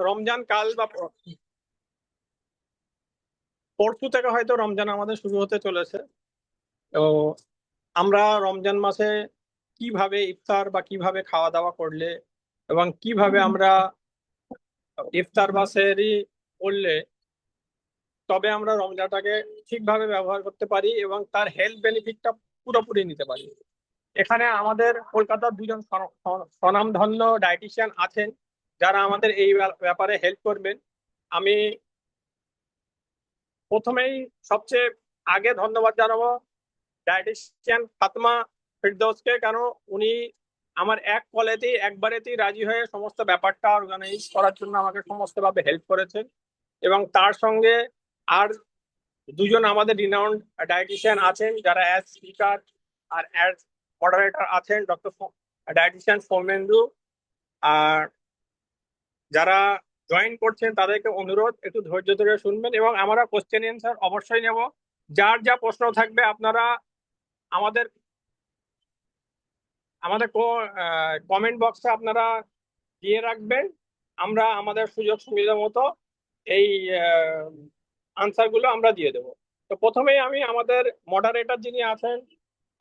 রমজান কাল বা পরশু থেকে হয়তো রমজান আমাদের শুরু হতে চলেছে। তো আমরা রমজান মাসে কিভাবে ইফতার বা কিভাবে খাওয়া দাওয়া করলে এবং কিভাবে আমরা ইফতার বা সেহরি করলে তবে আমরা রমজানটাকে ঠিকভাবে ব্যবহার করতে পারি এবং তার হেলথ বেনিফিটটা পুরোপুরি নিতে পারি। এখানে আমাদের কলকাতার দুজন স্বনামধন্য ডায়েটিশিয়ান আছেন যারা আমাদের এই ব্যাপারে হেল্প করবেন। আমি প্রথমেই সবচেয়ে আগে ধন্যবাদ জানাবো ডায়েটিশিয়ান ফাতেমা ফিরদৌসকে, কেন উনি আমার এক কলেতেই একবারেতেই রাজি হয়ে সমস্ত ব্যাপারটা অর্গানাইজ করার জন্য আমাকে সমস্তভাবে হেল্প করেছেন। এবং তার সঙ্গে আর দুজন আমাদের রিনাউন্ড ডায়েটিশিয়ান আছেন যারা অ্যাজ স্পিকার আর অ্যাজ মডারেটর আছেন, ডক্টর ডায়েটিশিয়ান সৌমেন্দু। আর যারা জয়েন করছেন তাদেরকে অনুরোধ একটু ধৈর্য ধরে শুনবেন এবং আমরা কোশ্চেন অ্যান্সার অবশ্যই নেব। যার যা প্রশ্ন থাকবে আপনারা আমাদের আমাদের কমেন্ট বক্সে আপনারা দিয়ে রাখবেন। আমরা আমাদের সুযোগ সুবিধা মতো এই আনসার গুলো আমরা দিয়ে দেবো। তো প্রথমেই আমি আমাদের মডারেটর যিনি আছেন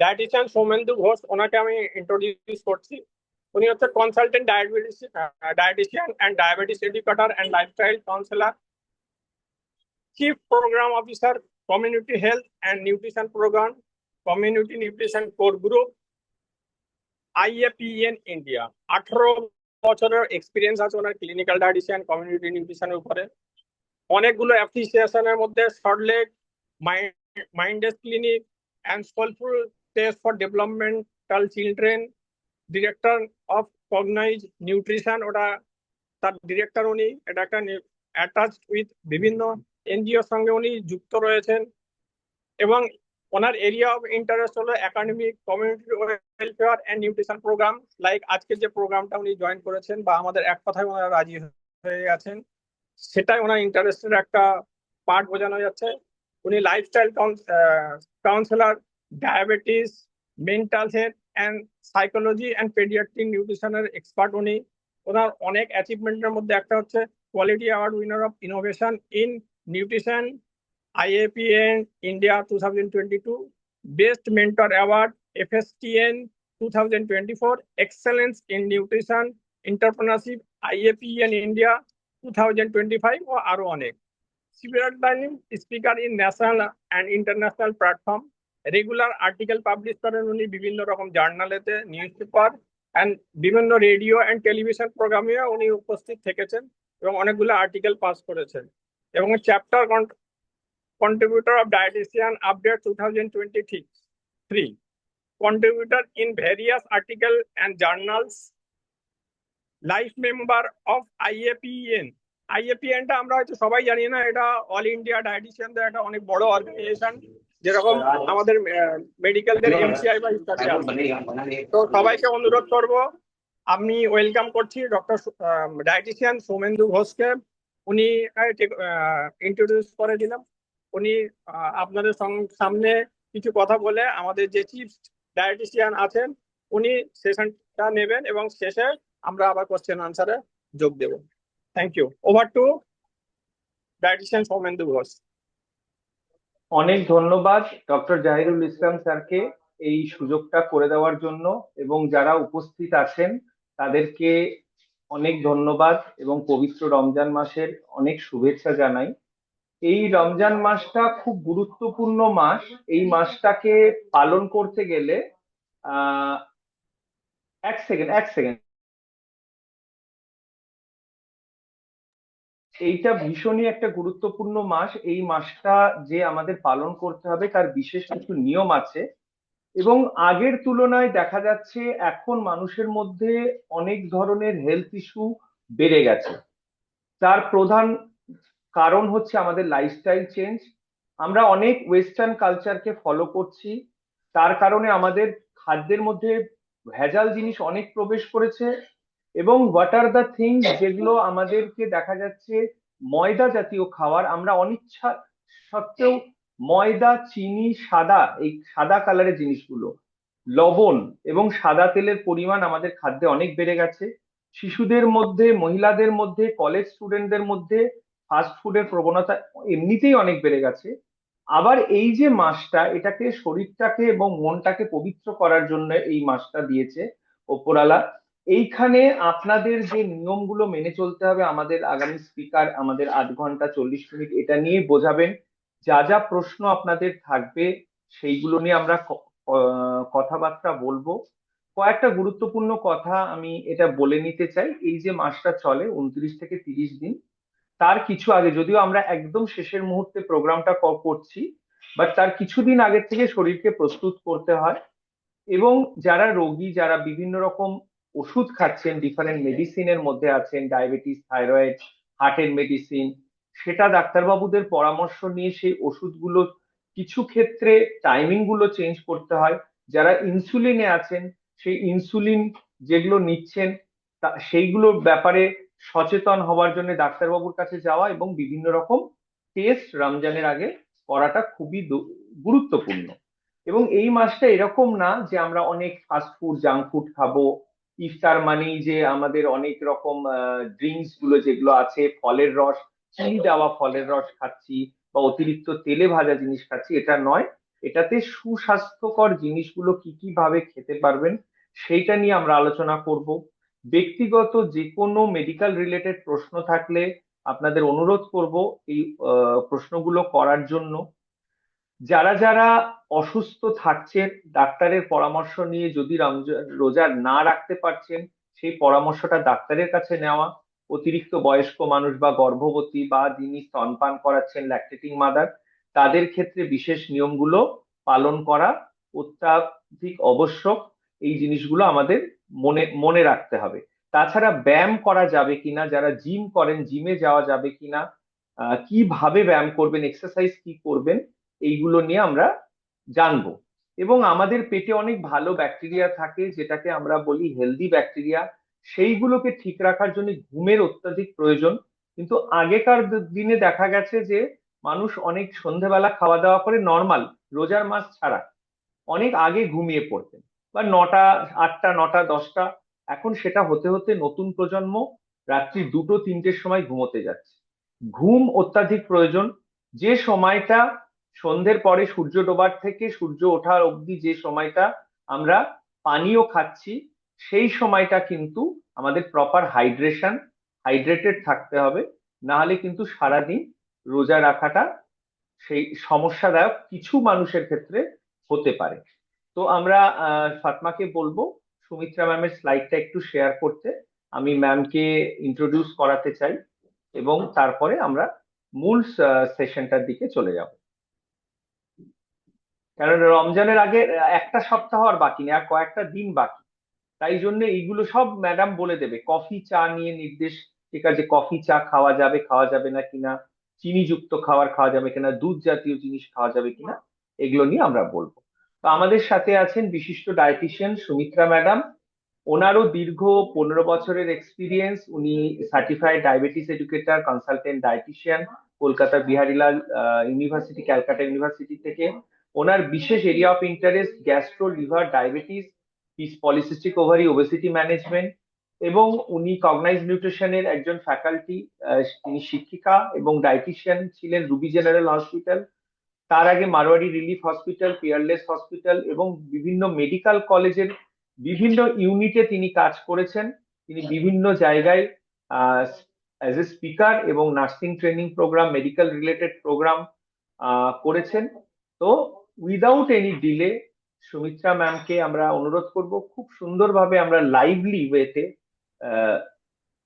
ডায়েটিশিয়ান সৌমেন্দু ঘোষ, ওনাকে আমি ইন্ট্রোডিউস করছি। উনি হচ্ছে consultant dietitian and diabetes educator and lifestyle counsellor, chief programme officer, community health and nutrition programme, community nutrition core group, IAPN India. 18 বছরের এক্সপিরিয়েন্স আছে ওনার ক্লিনিক্যাল ডায়েটিশিয়ান কমিউনিটি নিউট্রিশনের উপরে। অনেকগুলো অ্যাপ্লিকেশনের মধ্যে সল্টলেক, মাইন্ডেস clinic and soulful test for developmental children, director of cognize nutrition, ওটা তার ডিরেক্টর উনি। এটা একটা অ্যাটাচড উইথ বিভিন্ন NGOর সঙ্গে উনি যুক্ত রয়েছেন। এবং ওনার এরিয়া অফ ইন্টারেস্ট হলো academic, community welfare and nutrition program. Like আজকের যে প্রোগ্রামটা উনি জয়েন করেছেন বা আমাদের এক কথায় ওনারা রাজি হয়ে গেছেন, সেটাই ওনার ইন্টারেস্টের একটা পার্ট বোঝানো যাচ্ছে। উনি lifestyle counsellor, diabetes, mental health and psychology and paediatric নিউট্রিশনের এক্সপার্ট উনি। ওনার অনেক অ্যাচিভমেন্টের মধ্যে একটা হচ্ছে quality award winner of innovation in nutrition, IAPN India 2022, Best Mentor Award, FSTN 2024, Excellence in Nutrition Entrepreneurship, IAPN India 2025 ও আরো অনেক। Similar speaker in national and international platform, regular article publish করেন উনি বিভিন্ন রকম জার্নালেতে, নিউজ পেপার অ্যান্ড বিভিন্ন radio and television প্রোগ্রামে উনি উপস্থিত থেকেছেন এবং অনেকগুলো আর্টিকেল পাস করেছেন। এবং chapter contributor of Dietitian Update 2023, contributor in various articles and journals, life member of IAPN। IAPN টা আমরা হয়তো সবাই জানি না, এটা অল ইন্ডিয়া ডায়েটিশিয়ানদের একটা অনেক বড় অর্গানাইজেশন, যেরকম আমাদের মেডিকেলদের MCI বা ইত্যাদি আছে। তো সবাইকে অনুরোধ করব, আমি ওয়েলকাম করছি ডক্টর ডায়েটিশিয়ান সৌমেন্দু ঘোষকে। উনি ইন্ট্রোডিউস করে দিলাম। উনি আপনাদের সামনে কিছু কথা বলে আমাদের যে চিফ ডায়েটিশিয়ান আছেন উনি সেশনটা নেবেন এবং শেষে আমরা আবার কোশ্চেন আনসারে যোগ দেব। Thank you. Over to dietitian Soumendu Ghosh. অনেক ধন্যবাদ ডক্টর জাহিরুল ইসলাম স্যারকে এই সুযোগটা করে দেওয়ার জন্য, এবং যারা উপস্থিত আছেন তাদেরকে অনেক ধন্যবাদ এবং পবিত্র রমজান মাসের অনেক শুভেচ্ছা জানাই। এই রমজান মাসটা খুব গুরুত্বপূর্ণ মাস। এই মাসটাকে পালন করতে গেলে আহ এক সেকেন্ড এইটা ভীষণই একটা গুরুত্বপূর্ণ মাস। এই মাসটা যে আমাদের পালন করতে হবে তার বিশেষ কিছু নিয়ম আছে, এবং আগের তুলনায় দেখা যাচ্ছে এখন মানুষের মধ্যে অনেক ধরনের হেলথ ইস্যু বেড়ে গেছে। তার প্রধান কারণ হচ্ছে আমাদের লাইফস্টাইল চেঞ্জ। আমরা অনেক ওয়েস্টার্ন কালচারকে ফলো করছি, তার কারণে আমাদের খাদ্যের মধ্যে ভেজাল জিনিস অনেক প্রবেশ করেছে। এবং হোয়াট আর দ্য থিংস যেগুলো আমাদেরকে দেখা যাচ্ছে ময়দা জাতীয় খাবার, আমরা অনিচ্ছা সত্ত্বেও ময়দা, চিনি, এই সাদা কালারের জিনিসগুলো, লবণ এবং সাদা তেলের পরিমাণ আমাদের খাদ্যে অনেক বেড়ে গেছে। শিশুদের মধ্যে, মহিলাদের মধ্যে, কলেজ স্টুডেন্টদের মধ্যে ফাস্ট ফুডের প্রবণতা এমনিতেই অনেক বেড়ে গেছে। আবার এই যে মাসটা, এটাকে শরীরটাকে এবং মনটাকে পবিত্র করার জন্য এই মাসটা দিয়েছে ওপরালা। এইখানে আপনাদের যে নিয়মগুলো মেনে চলতে হবে, আমাদের আগামী স্পিকার আমাদের 8 ঘন্টা 40 মিনিট এটা নিয়ে বোঝাবেন। যা যা প্রশ্ন আপনাদের থাকবে সেইগুলো নিয়ে আমরা কথাবার্তা বলবো। কয়েকটা গুরুত্বপূর্ণ কথা আমি এটা বলে নিতে চাই। এই যে মাসটা চলে 29 থেকে 30 দিন, তার কিছু আগে, যদিও আমরা একদম শেষের মুহূর্তে প্রোগ্রামটা করছি, বাট তার কিছুদিন আগের থেকে শরীরকে প্রস্তুত করতে হয়। এবং যারা রোগী, যারা বিভিন্ন রকম ওষুধ খাচ্ছেন, ডিফারেন্ট মেডিসিনের মধ্যে আছেন, ডায়াবেটিস, থাইরয়েড, হার্টের মেডিসিন, সেটা ডাক্তারবাবুদের পরামর্শ নিয়ে সেই ওষুধগুলো কিছু ক্ষেত্রে টাইমিং গুলো চেঞ্জ করতে হয়। যারা ইনসুলিনে আছেন, সেই ইনসুলিন যেগুলো নিচ্ছেন সেইগুলোর ব্যাপারে সচেতন হওয়ার জন্য ডাক্তারবাবুর কাছে যাওয়া এবং বিভিন্ন রকম টেস্ট রমজানের আগে করাটা খুবই গুরুত্বপূর্ণ। এবং এই মাসটা এরকম না যে আমরা অনেক ফাস্ট ফুড, জাঙ্ক ফুড খাবো। ইফতার মানেই যে আমাদের অনেক রকম ড্রিঙ্কস গুলো যেগুলো আছে, ফলের রস, চিনি দেওয়া ফলের রস খাচ্ছি বা অতিরিক্ত তেলে ভাজা জিনিস খাচ্ছি, এটা নয়। এটাতে সুস্বাস্থ্যকর জিনিসগুলো কি কি ভাবে খেতে পারবেন সেইটা নিয়ে আমরা আলোচনা করব। ব্যক্তিগত যে কোনো মেডিকেল রিলেটেড প্রশ্ন থাকলে আপনাদের অনুরোধ করব এই প্রশ্নগুলো করার জন্য। যারা যারা অসুস্থ থাকছেন, ডাক্তারের পরামর্শ নিয়ে যদি রমজান রোজা না রাখতে পারছেন, সেই পরামর্শটা ডাক্তারের কাছে নেওয়া। অতিরিক্ত বয়স্ক মানুষ বা গর্ভবতী বা যিনি স্তনপান করাচ্ছেন, ল্যাকটেটিং মাদার, তাদের ক্ষেত্রে বিশেষ নিয়মগুলো পালন করা অত্যাধিক আবশ্যক। এই জিনিসগুলো আমাদের মনে মনে রাখতে হবে। তাছাড়া ব্যায়াম করা যাবে কিনা, যারা জিম করেন জিমে যাওয়া যাবে কিনা, কিভাবে ব্যায়াম করবেন, এক্সারসাইজ কি করবেন, এইগুলো নিয়ে আমরা জানবো। এবং আমাদের পেটে অনেক ভালো ব্যাকটেরিয়া থাকে, যেটাকে আমরা বলি হেলদি ব্যাকটেরিয়া। সেইগুলোকে ঠিক রাখার জন্য ঘুমের অত্যাধিক প্রয়োজন। কিন্তু আগেকার দিনে দেখা গেছে যে মানুষ অনেক সন্ধেবেলা খাওয়া দাওয়া করে, নর্মাল রোজার মাস ছাড়া অনেক আগে ঘুমিয়ে পড়তেন, বা 9টা, 8টা, 9টা, 10টা। এখন সেটা হতে হতে নতুন প্রজন্ম রাত্রি 2টো 3টের সময় ঘুমোতে যাচ্ছে। ঘুম অত্যাধিক প্রয়োজন। যে সময়টা সন্ধ্যের পরে সূর্য ডোবার থেকে সূর্য ওঠার অবধি যে সময়টা আমরা পানীয় খাচ্ছি, সেই সময়টা কিন্তু আমাদের প্রপার হাইড্রেটেড থাকতে হবে। না হলে কিন্তু সারাদিন রোজা রাখাটা সেই সমস্যাদায়ক কিছু মানুষের ক্ষেত্রে হতে পারে। তো আমরা ফাতমাকে বলবো সুমিত্রা ম্যামের স্লাইডটা একটু শেয়ার করতে। আমি ম্যামকে ইন্ট্রোডিউস করাতে চাই এবং তারপরে আমরা মূল সেশনটার দিকে চলে যাব। কারণ রমজানের আগে একটা সপ্তাহ আর বাকি নেই, আর কয়েকটা দিন বাকি। তাই জন্য এইগুলো সব ম্যাডাম বলে দেবে। কফি চা নিয়ে নির্দেশ, ঠিক আছে, কফি চা খাওয়া যাবে খাওয়া যাবে না কিনা, চিনি যুক্ত খাবার খাওয়া যাবে কিনা, দুধ জাতীয় জিনিস খাওয়া যাবে কিনা, এগুলো নিয়ে আমরা বলবো। তো আমাদের সাথে আছেন বিশিষ্ট ডায়েটিশিয়ান সুমিত্রা ম্যাডাম। ওনারও দীর্ঘ 15 বছরের এক্সপিরিয়েন্স। উনি certified diabetes educator, consultant dietician, Kolkata Biharilal university, Calcutta university থেকে। ওনার বিশেষ area of interest gastro, liver, diabetes, polycystic ovary, obesity management. এবং উনি কগনাইজ নিউট্রিশনের একজন ফ্যাকাল্টি। তিনি শিক্ষিকা এবং ডায়েটিশিয়ান ছিলেন রুবি জেনারেল হসপিটাল, তার আগে Marwari relief hospital, Peerless hospital এবং বিভিন্ন মেডিকেল কলেজের বিভিন্ন ইউনিটে তিনি কাজ করেছেন। তিনি বিভিন্ন জায়গায় অ্যাজ এ স্পিকার এবং nursing training program, medical related program করেছেন। তো উইদাউট এনি ডিলে সুমিত্রা ম্যামকে আমরা অনুরোধ করব খুব সুন্দরভাবে আমরা লাইভলি ওয়েতে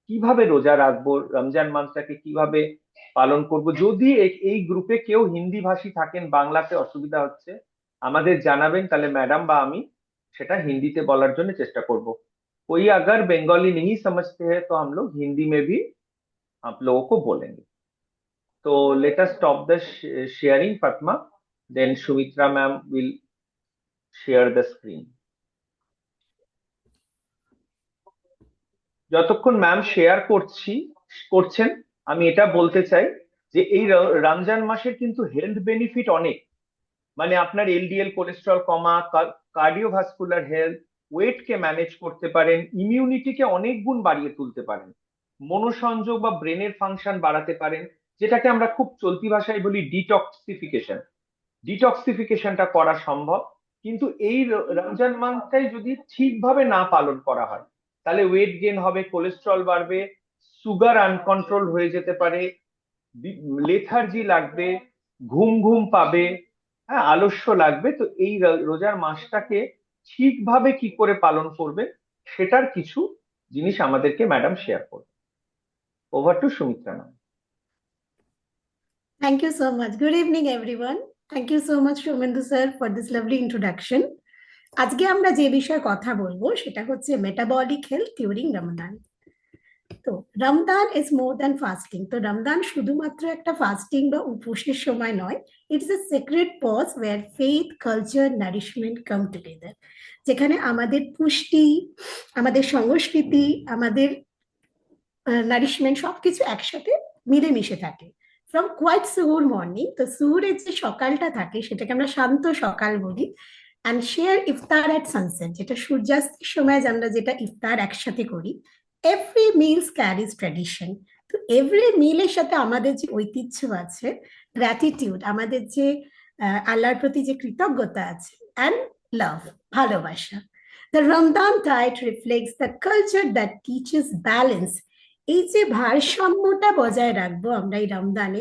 কিভাবে রোজা রাখবো, রমজান মাসটাকে কিভাবে পালন করব। যদি এই গ্রুপে কেউ হিন্দি ভাষী থাকেন, বাংলাতে অসুবিধা হচ্ছে, আমাদের জানাবেন, তাহলে ম্যাডাম বা আমি সেটা হিন্দিতে বলার জন্য চেষ্টা করব। कोई अगर बंगाली नहीं समझते हैं तो हम लोग हिंदी में भी आप लोगों को बोलेंगे। तो let us stop the sharing Fatima, then Sumitra ma'am will share the screen. যতক্ষণ ম্যাম শেয়ার করছেন, আমি এটা বলতে চাই যে এই রমজান মাসের কিন্তু হেলথ বেনিফিট অনেক। মানে আপনার এলডিএল কোলেস্ট্রল কমা, কার্ডিওভাস্কুলার হেলথ, ওয়েটকে ম্যানেজ করতে পারেন, ইমিউনিটিকে অনেক গুণ বাড়িয়ে তুলতে পারেন, মনোসংযোগ বা ব্রেনের ফাংশন বাড়াতে পারেন, যেটাকে আমরা খুব চলতি ভাষায় বলি ডিটক্সিফিকেশন। ডিটক্সিফিকেশনটা করা সম্ভব। কিন্তু এই রমজান মাসটাই যদি ঠিকভাবে না পালন করা হয়, তাহলে ওয়েট গেইন হবে, কোলেস্ট্রল বাড়বে, সুগার আনকন্ট্রোল হয়ে যেতে পারে, লেথার্জি লাগবে, ঘুম ঘুম পাবে, হ্যাঁ, আলস্য লাগবে। তো এই রোজার মাসটাকে ঠিকভাবে কি করে পালন করবে, সেটার কিছু জিনিস আমাদেরকে ম্যাডাম শেয়ার করবে। Over to Sumitra ma'am. Thank you so much. Good evening, everyone. Thank you so much, Shomendu sir, for this lovely introduction. আজকে আমরা যে বিষয়ে কথা বলবো সেটা হচ্ছে মেটাবলিক হেলথ ডিউরিং রমজান। তো Ramzan is more than fasting. তো রমজান শুধুমাত্র একটা ফাস্টিং বা উপোসের সময় নয়, it's a secret pause where faith, culture, nourishment come together, যেখানে আমাদের পুষ্টি, আমাদের সংস্কৃতি, আমাদের নারিশমেন্ট সবকিছু একসাথে মিলেমিশে থাকে। ফ্রম কোয়াইট সুহুর মর্নিং, তো সুহুরের যে সকালটা থাকে সেটাকে আমরা শান্ত সকাল বলি, and share iftar at sunset, যেটা সূর্যাস্তের সময় আমরা যেটা ইফতার একসাথে করি। Every meals carries tradition. তো এভরি মিলের সাথে আমাদের যে ঐতিহ্য আছে, গ্র্যাটিটিউড, আমাদের যে আল্লাহর প্রতি যে কৃতজ্ঞতা আছে, অ্যান্ড লাভ, ভালোবাসা। The Ramadan diet reflects the culture that teaches balance. এই যে ভারসাম্যটা বজায় রাখবো আমরা এই রমজানে,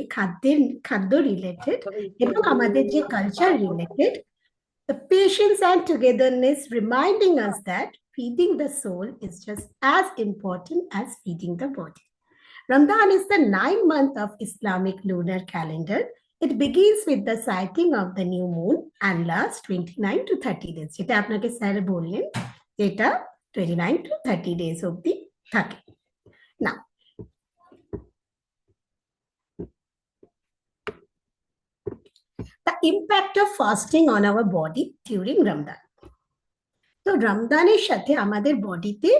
খাদ্য রিলেটেড এবং আমাদের যে culture related, the patience and togetherness, reminding us that feeding the soul is just as important as feeding the body. Ramadan is the 9th month of Islamic lunar calendar. It begins with the sighting of the new moon and lasts 29 to 30 days. যেটা আপনাকে sir বললেন, যেটা 29 to 30 days অবধি থাকে। Now, the impact of fasting on our body during Ramadan. তো রমজানের সাথে আমাদের বডিতে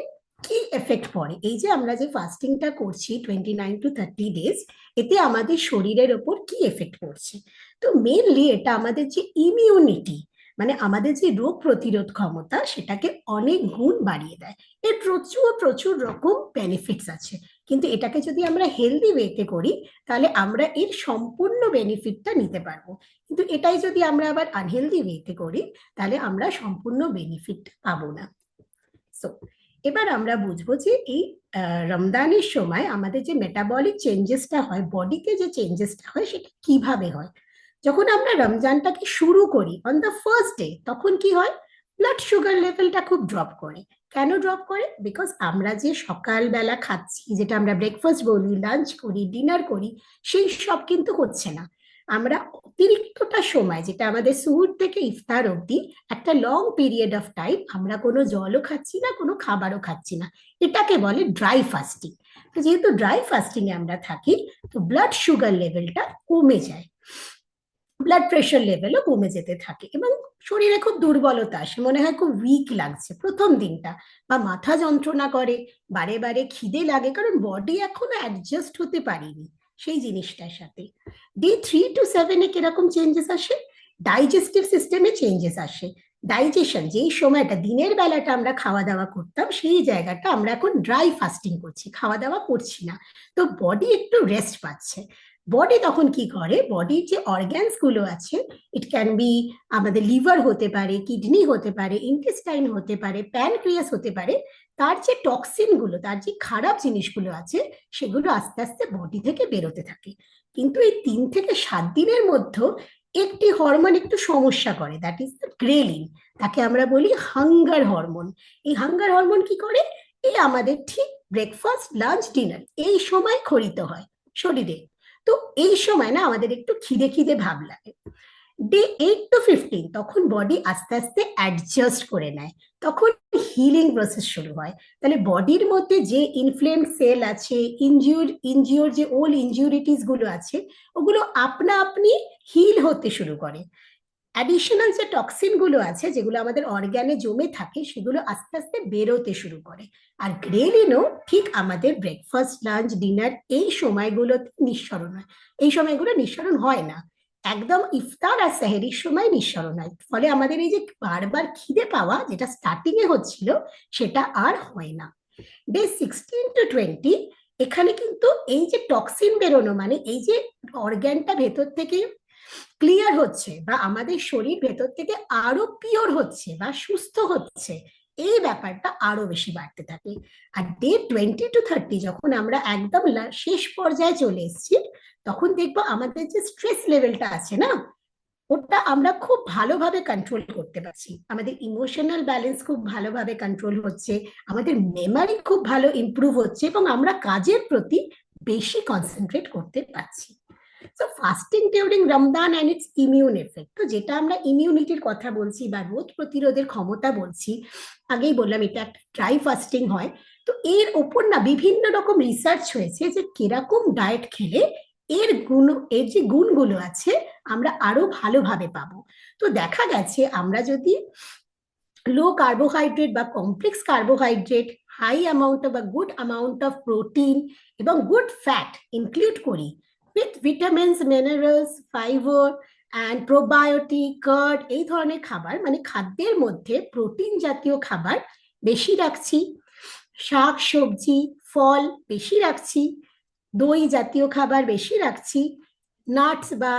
কি এফেক্ট পড়ে? এই যে আমরা যে ফাস্টিংটা করছি 29 to 30 ডেজ, এতে আমাদের শরীরের ওপর কি এফেক্ট পড়ছে? তো মেইনলি এটা আমাদের যে ইমিউনিটি, মানে আমাদের যে রোগ প্রতিরোধ ক্ষমতা, সেটাকে অনেক গুণ বাড়িয়ে দেয়। এর প্রচুর প্রচুর রকম বেনিফিটস আছে, কিন্তু এটাকে যদি আমরা হেলদি ওয়েতে করি তাহলে আমরা এর সম্পূর্ণ বেনিফিটটা নিতে পারবো। কিন্তু এটাই যদি আমরা আবার আনহেলদি ওয়েতে করি তাহলে আমরা সম্পূর্ণ বেনিফিট পাবো না। সো এবার আমরা বুঝবো যে এই রমজানের সময় আমাদের যে মেটাবলিক চেঞ্জেসটা হয়, বডিতে যে চেঞ্জেসটা হয়, সেটা কিভাবে হয়। যখন আমরা রমজানটাকে শুরু করি অন দ্য ফার্স্ট ডে, তখন কি হয়, ব্লাড সুগার লেভেলটা খুব ড্রপ করে। কেন ড্রপ করে? বিকজ আমরা যে সকালবেলা খাচ্ছি, যেটা আমরা ব্রেকফাস্ট বলি, লাঞ্চ করি, ডিনার করি, সেই সব কিন্তু হচ্ছে না। আমরা অতিরিক্তটা সময়, যেটা আমাদের সুহুর থেকে ইফতার অবধি একটা লং পিরিয়ড অফ টাইম, আমরা কোনো জলও খাচ্ছি না, কোনো খাবারও খাচ্ছি না, এটাকে বলে ড্রাই ফাস্টিং। তো যেহেতু ড্রাই ফাস্টিং এ আমরা থাকি, তো ব্লাড সুগার লেভেলটা কমে যায়, ব্লাড প্রেশার লেভেলও কমে যেতে থাকে, এবং শরীরে খুব দুর্বলতা আসে, মনে হয় খুব উইক লাগছে প্রথম দিনটা, বা মাথা যন্ত্রণা করে, বারে বারে খিদে লাগে, কারণ বডি এখনো অ্যাডজাস্ট হতে পারেনি সেই জিনিসটার সাথে। ডে 3 to 7 কিরকম চেঞ্জেস আসে? ডাইজেস্টিভ সিস্টেমে চেঞ্জেস আসে। ডাইজেশন, যেই সময়টা দিনের বেলাটা আমরা খাওয়া দাওয়া করতাম, সেই জায়গাটা আমরা এখন ড্রাই ফাস্টিং করছি, খাওয়া দাওয়া করছি না, তো বডি একটু রেস্ট পাচ্ছে। বডি তখন কি করে, বডির যে অর্গ্যানস গুলো আছে, ইট ক্যান বি আমাদের লিভার হতে পারে, কিডনি হতে পারে, ইন্টেস্টাইন হতে পারে, প্যানক্রিয়াস হতে পারে, তার যে টক্সিন গুলো, তার যে খারাপ জিনিসগুলো আছে, সেগুলো আস্তে আস্তে বডি থেকে বেরোতে থাকে। কিন্তু এই 3 থেকে 7 দিনের মধ্যে একটি হরমোন একটু সমস্যা করে, দ্যাট ইজ দ্য গ্রেলিন। তাকে আমরা বলি হাঙ্গার হরমোন। এই হাঙ্গার হরমোন কি করে, এই আমাদের ঠিক ব্রেকফাস্ট, লাঞ্চ, ডিনার এই সময় ক্ষরিত হয় শরীরে। তো এই সময় না আমাদের একটু খিদে খিদে ভাব লাগে। ডে 8 to 15 তখন বডি আস্তে আস্তে অ্যাডজাস্ট করে নেয়, তখন হিলিং প্রসেস শুরু হয়। তাহলে বডির মধ্যে যে ইনফ্লেমড সেল আছে, ইনজিওর যে ওল্ড ইনজিউরিটিস গুলো আছে, ওগুলো আপনা আপনি হিল হতে শুরু করে। অ্যাডিশনাল যে টক্সিন গুলো আছে, যেগুলো আমাদের অর্গ্যানে জমে থাকে, সেগুলো আস্তে আস্তে বেরোতে শুরু করে। আর গ্রেলিনও ঠিক আমাদের ব্রেকফাস্ট, লাঞ্চ, ডিনার এই সময়গুলোতে নিঃসরণ হয়। এই সময়গুলো নিঃসরণ হয় না, একদম ইফতার আর সেহরির সময় নিঃসরণ হয়, ফলে আমাদের এই যে বারবার খিদে পাওয়া যেটা স্টার্টিং এ হচ্ছিল সেটা আর হয় না। ডে 16 to 20 এখানে কিন্তু এই যে টক্সিন বেরোনো, মানে এই যে অর্গ্যানটা ভেতর থেকে ক্লিয়ার হচ্ছে বা আমাদের শরীর ভেতর থেকে আরো পিওর হচ্ছে বা সুস্থ হচ্ছে, এই ব্যাপারটা আরো বেশি বাড়তে থাকে। আর ডে 20 to 30 যখন আমরা একদম শেষ পর্যায়ে চলে এসেছি, তখন দেখবো আমাদের যে স্ট্রেস লেভেলটা আছে না, ওটা আমরা খুব ভালোভাবে কন্ট্রোল করতে পারছি, আমাদের ইমোশনাল ব্যালেন্স খুব ভালোভাবে কন্ট্রোল হচ্ছে, আমাদের মেমারি খুব ভালো ইমপ্রুভ হচ্ছে এবং আমরা কাজের প্রতি বেশি কনসেন্ট্রেট করতে পারছি। So fasting during Ramzan and it's immune effect, তো যেটা আমরা ইমিউনিটির কথা বলছি বা রোগ প্রতিরোধের ক্ষমতা বলছি, আগেই বললাম এটা একটা ড্রাই ফাস্টিং হয়। তো এর ওপর না বিভিন্ন রকম রিসার্চ হয়েছে যে কিরকম ডায়েট খেলে এর যে গুণগুলো আছে আমরা আরো ভালোভাবে পাবো। তো দেখা গেছে আমরা যদি লো কার্বোহাইড্রেট বা কমপ্লেক্স কার্বোহাইড্রেট, হাই অ্যামাউন্ট বা গুড অ্যামাউন্ট অফ প্রোটিন এবং গুড ফ্যাট ইনক্লুড করি with vitamins, minerals, fibre and probiotic, card, এই ধরনের খাবার, মানে খাদ্যের মধ্যে প্রোটিন জাতীয় খাবার বেশি রাখছি, শাক সবজি ফল বেশি রাখছি, দই জাতীয় খাবার বেশি রাখছি, নাটস বা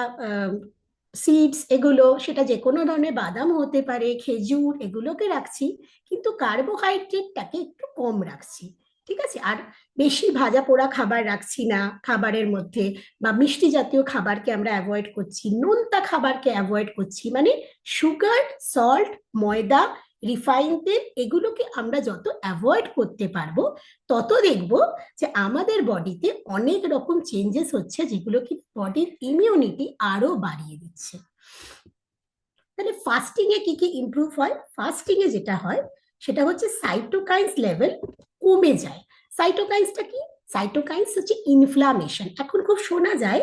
সিডস, এগুলো সেটা যে কোনো ধরনের বাদাম হতে পারে, খেজুর, এগুলোকে রাখছি, কিন্তু কার্বোহাইড্রেটটাকে একটু কম রাখছি, ঠিক আছে? আর বেশি ভাজা পোড়া খাবার রাখছি না খাবারের মধ্যে, বা মিষ্টি জাতীয় খাবারকে আমরা অ্যাভয়েড করছি, নোনতা খাবারকে অ্যাভয়েড করছি, মানে সুগার, সল্ট, ময়দা, রিফাইন তেল, এগুলোকে আমরা যত অ্যাভয়েড করতে পারবো তত দেখবো যে আমাদের বডিতে অনেক রকম চেঞ্জেস হচ্ছে, যেগুলো কি বডির ইমিউনিটি আরো বাড়িয়ে দিচ্ছে। তাহলে ফাস্টিং এ কি কি ইমপ্রুভ হয়? ফাস্টিং এ যেটা হয় সেটা হচ্ছে সাইটোকাইন্স লেভেল কমে যায়। সাইটোকাইন্সটা কি? সাইটোকাইন্স হচ্ছে ইনফ্লামেশন। এখন খুব শোনা যায়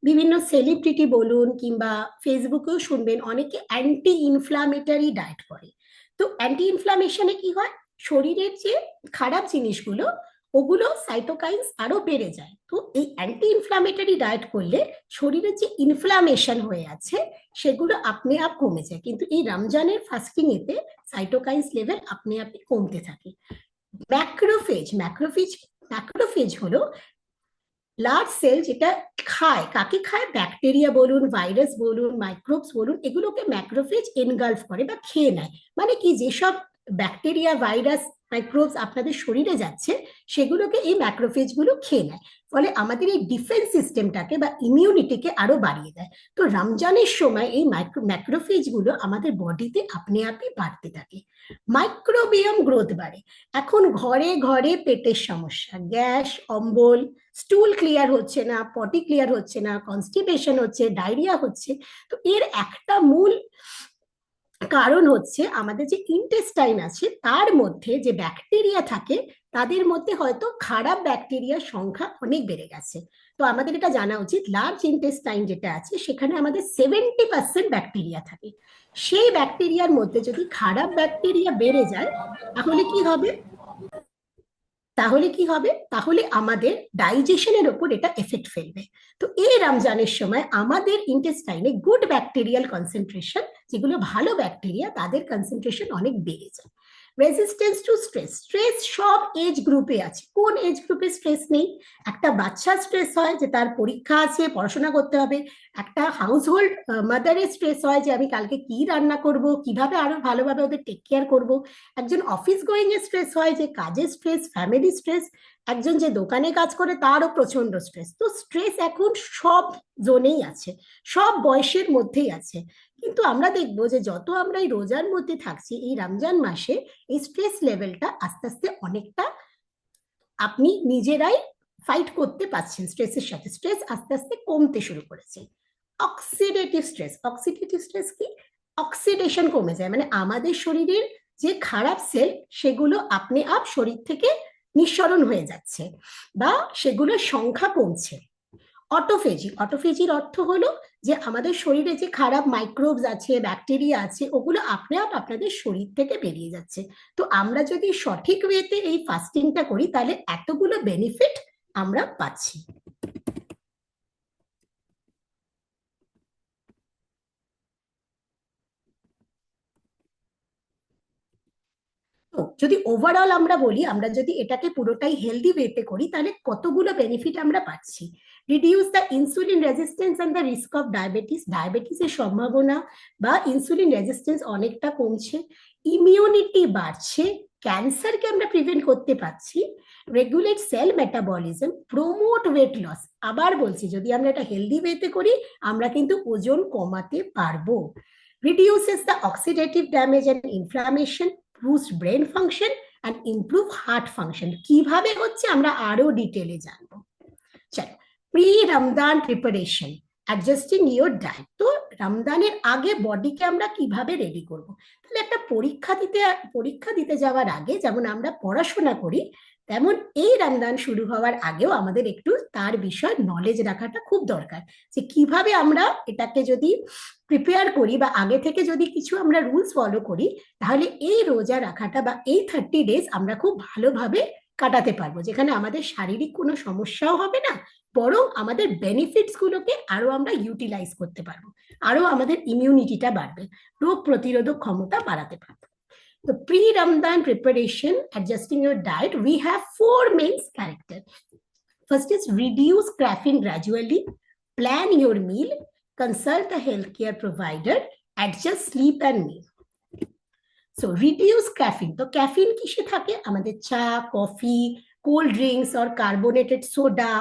বিভিন্ন সেলিব্রিটি বলুন কিংবা ফেসবুকেও শুনবেন অনেকে অ্যান্টি ইনফ্লামেটারি ডায়েট করে। তো অ্যান্টি ইনফ্লামেশনে কি হয়, শরীরের যে খারাপ জিনিসগুলো ওগুলো সাইটোকাইন্স আরো বেড়ে যায়। তো এই অ্যান্টি ইনফ্লামেটারি ডায়েট করলে শরীরের যে ইনফ্লামেশন হয়ে আছে সেগুলো আপনি আপ কমে যায়, কিন্তু এই রমজানের ফাস্টিং এতে সাইটোকাইন্স লেভেল আপনি আপনি কমতে থাকে। ম্যাক্রোফেজ হলো লার্জ সেল, যেটা খায়, কাকে খায়? ব্যাকটেরিয়া বলুন, ভাইরাস বলুন, মাইক্রোবস বলুন, এগুলোকে ম্যাক্রোফেজ এনগালফ করে বা খেয়ে নেয়। মানে কি, যেসব ব্যাকটেরিয়া, ভাইরাস, মাইক্রোবস আপনাদের শরীরে যাচ্ছে সেগুলোকে এই ম্যাক্রোফেজ গুলো খেয়ে নেয়, ফলে আমাদের এই ডিফেন্স সিস্টেমটাকে বা ইমিউনিটিকে আরো বাড়িয়ে দেয়। তো রমজানের সময় এই ম্যাক্রোফেজ গুলো আমাদের বডিতে আপনি আপনি বাড়তে থাকে, মাইক্রোবিয়াম গ্রোথ বাড়ে। এখন ঘরে ঘরে পেটের সমস্যা, গ্যাস, অম্বল, স্টুল ক্লিয়ার হচ্ছে না, পটি ক্লিয়ার হচ্ছে না, কনস্টিপেশন হচ্ছে, ডায়রিয়া হচ্ছে। তো এর একটা মূল কারণ হচ্ছে আমাদের যে ইন্টেস্টাইন আছে তার মধ্যে যে ব্যাকটেরিয়া থাকে তাদের মধ্যে হয়তো খারাপ ব্যাকটেরিয়ার সংখ্যা অনেক বেড়ে গেছে। তো আমাদের এটা জানা উচিত, লার্জ ইন্টেস্টাইন যেটা আছে সেখানে আমাদের 70% ব্যাকটেরিয়া থাকে। সেই ব্যাকটেরিয়ার মধ্যে যদি খারাপ ব্যাকটেরিয়া বেড়ে যায় তাহলে কি হবে? তাহলে আমাদের ডাইজেশনের উপর এটা এফেক্ট ফেলবে। তো এই রমজানের সময় আমাদের ইন্টেস্টাইনে গুড ব্যাকটেরিয়াল কনসেন্ট্রেশন, যেগুলো ভালো ব্যাকটেরিয়া, তাদের কনসেন্ট্রেশন অনেক বেড়ে যায়। রেজিস্ট্যান্স টু স্ট্রেস সব এজ গ্রুপে আছে। কোন এজ গ্রুপে স্ট্রেস নেই? একটা বাচ্চা স্ট্রেস হয় যে তার পরীক্ষা আছে, পড়াশোনা করতে হবে। একটা হাউসহোল্ড মাদারের স্ট্রেস হয় যে আমি কালকে কি রান্না করব, কিভাবে আরো ভালোভাবে ওদের টেক কেয়ার করব। একজন অফিস গোয়িং এর স্ট্রেস হয় যে কাজের স্ট্রেস, ফ্যামিলি স্ট্রেস। একজন যে দোকানে কাজ করে তারও প্রচন্ড স্ট্রেস। তো স্ট্রেস এখন সব জোনেই আছে, সব বয়সের মধ্যেই আছে। কিন্তু আমরা দেখবো যে যত আমরা এই রোজার মধ্যে থাকছি এই রমজান মাসে, এই স্ট্রেস লেভেলটা আস্তে আস্তে অনেকটা আপনি নিজেরাই ফাইট করতে পারছেন স্ট্রেসের সাথে। স্ট্রেস আস্তে আস্তে কমতে শুরু করেছে। অক্সিডেটিভ স্ট্রেস কি? অক্সিডেশন কমে যায়, মানে আমাদের শরীরের যে খারাপ সেল সেগুলো আপনি আপ শরীর থেকে নিঃসরণ হয়ে যাচ্ছে বা সেগুলোর সংখ্যা কমছে। অটোফেজির অর্থ হলো যে আমাদের শরীরে যে খারাপ মাইক্রোবস আছে, ব্যাকটেরিয়া আছে, ওগুলো আপনি আপ আপনাদের শরীর থেকে বেরিয়ে যাচ্ছে। তো আমরা যদি সঠিক ওয়েতে এই ফাস্টিংটা করি তাহলে এতগুলো বেনিফিট আমরা পাচ্ছি। তো যদি ওভারঅল আমরা বলি, আমরা যদি এটাকে পুরোটাই হেলদি ওয়েতে করি তাহলে কতগুলো বেনিফিট আমরা পাচ্ছি। Reduce the insulin resistance and the risk of diabetes, ডায়াবেটিসের সম্ভাবনা বা ইনসুলিন রেজিস্ট্যান্স অনেকটা কমছে, ইমিউনিটি বাড়ছে, ক্যান্সারকে আমরা প্রিভেন্ট করতে পারছি, regulate cell metabolism, promote weight loss. আবার বলছি, যদি আমরা এটা হেলদি ওয়েতে করি আমরা কিন্তু ওজন কমাতে পারবো। Reduces the oxidative damage and inflammation, boost brain function and improve heart function. কিভাবে হচ্ছে আমরা আরো ডিটেলে জানবো। চলো, pre Ramzan preparation, adjusting your diet. তো রমজানের আগে বডিকে আমরা কিভাবে রেডি করব? তাহলে একটা পরীক্ষা দিতে যাওয়ার আগে যেমন আমরা পড়াশোনা করি, তেমন এই রমজান শুরু হওয়ার আগেও আমাদের একটু তার বিষয়ে নলেজ রাখাটা খুব দরকার, যে কিভাবে আমরা এটাকে যদি প্রিপেয়ার করি বা আগে থেকে যদি কিছু আমরা রুলস ফলো করি, তাহলে এই রোজা রাখাটা বা এই 30 ডেজ আমরা খুব ভালোভাবে কাটাতে পারবো, যেখানে আমাদের শারীরিক কোনো সমস্যাও হবে না, বরং আমাদের বেনিফিটস গুলোকে আরো আমরা ইউটিলাইজ করতে পারবো, আরো আমাদের ইমিউনিটিটা বাড়বে, রোগ প্রতিরোধক ক্ষমতা বাড়াতে পারবো। তো pre Ramzan preparation, adjusting your diet, we have 4 main character. First is reduce caffeine gradually, plan your meal, consult a healthcare provider, adjust sleep and meal. So reduce caffeine. তো ক্যাফিন কিসে থাকে? আমাদের চা, কফি, কোল্ড ড্রিঙ্কস আর carbonated soda,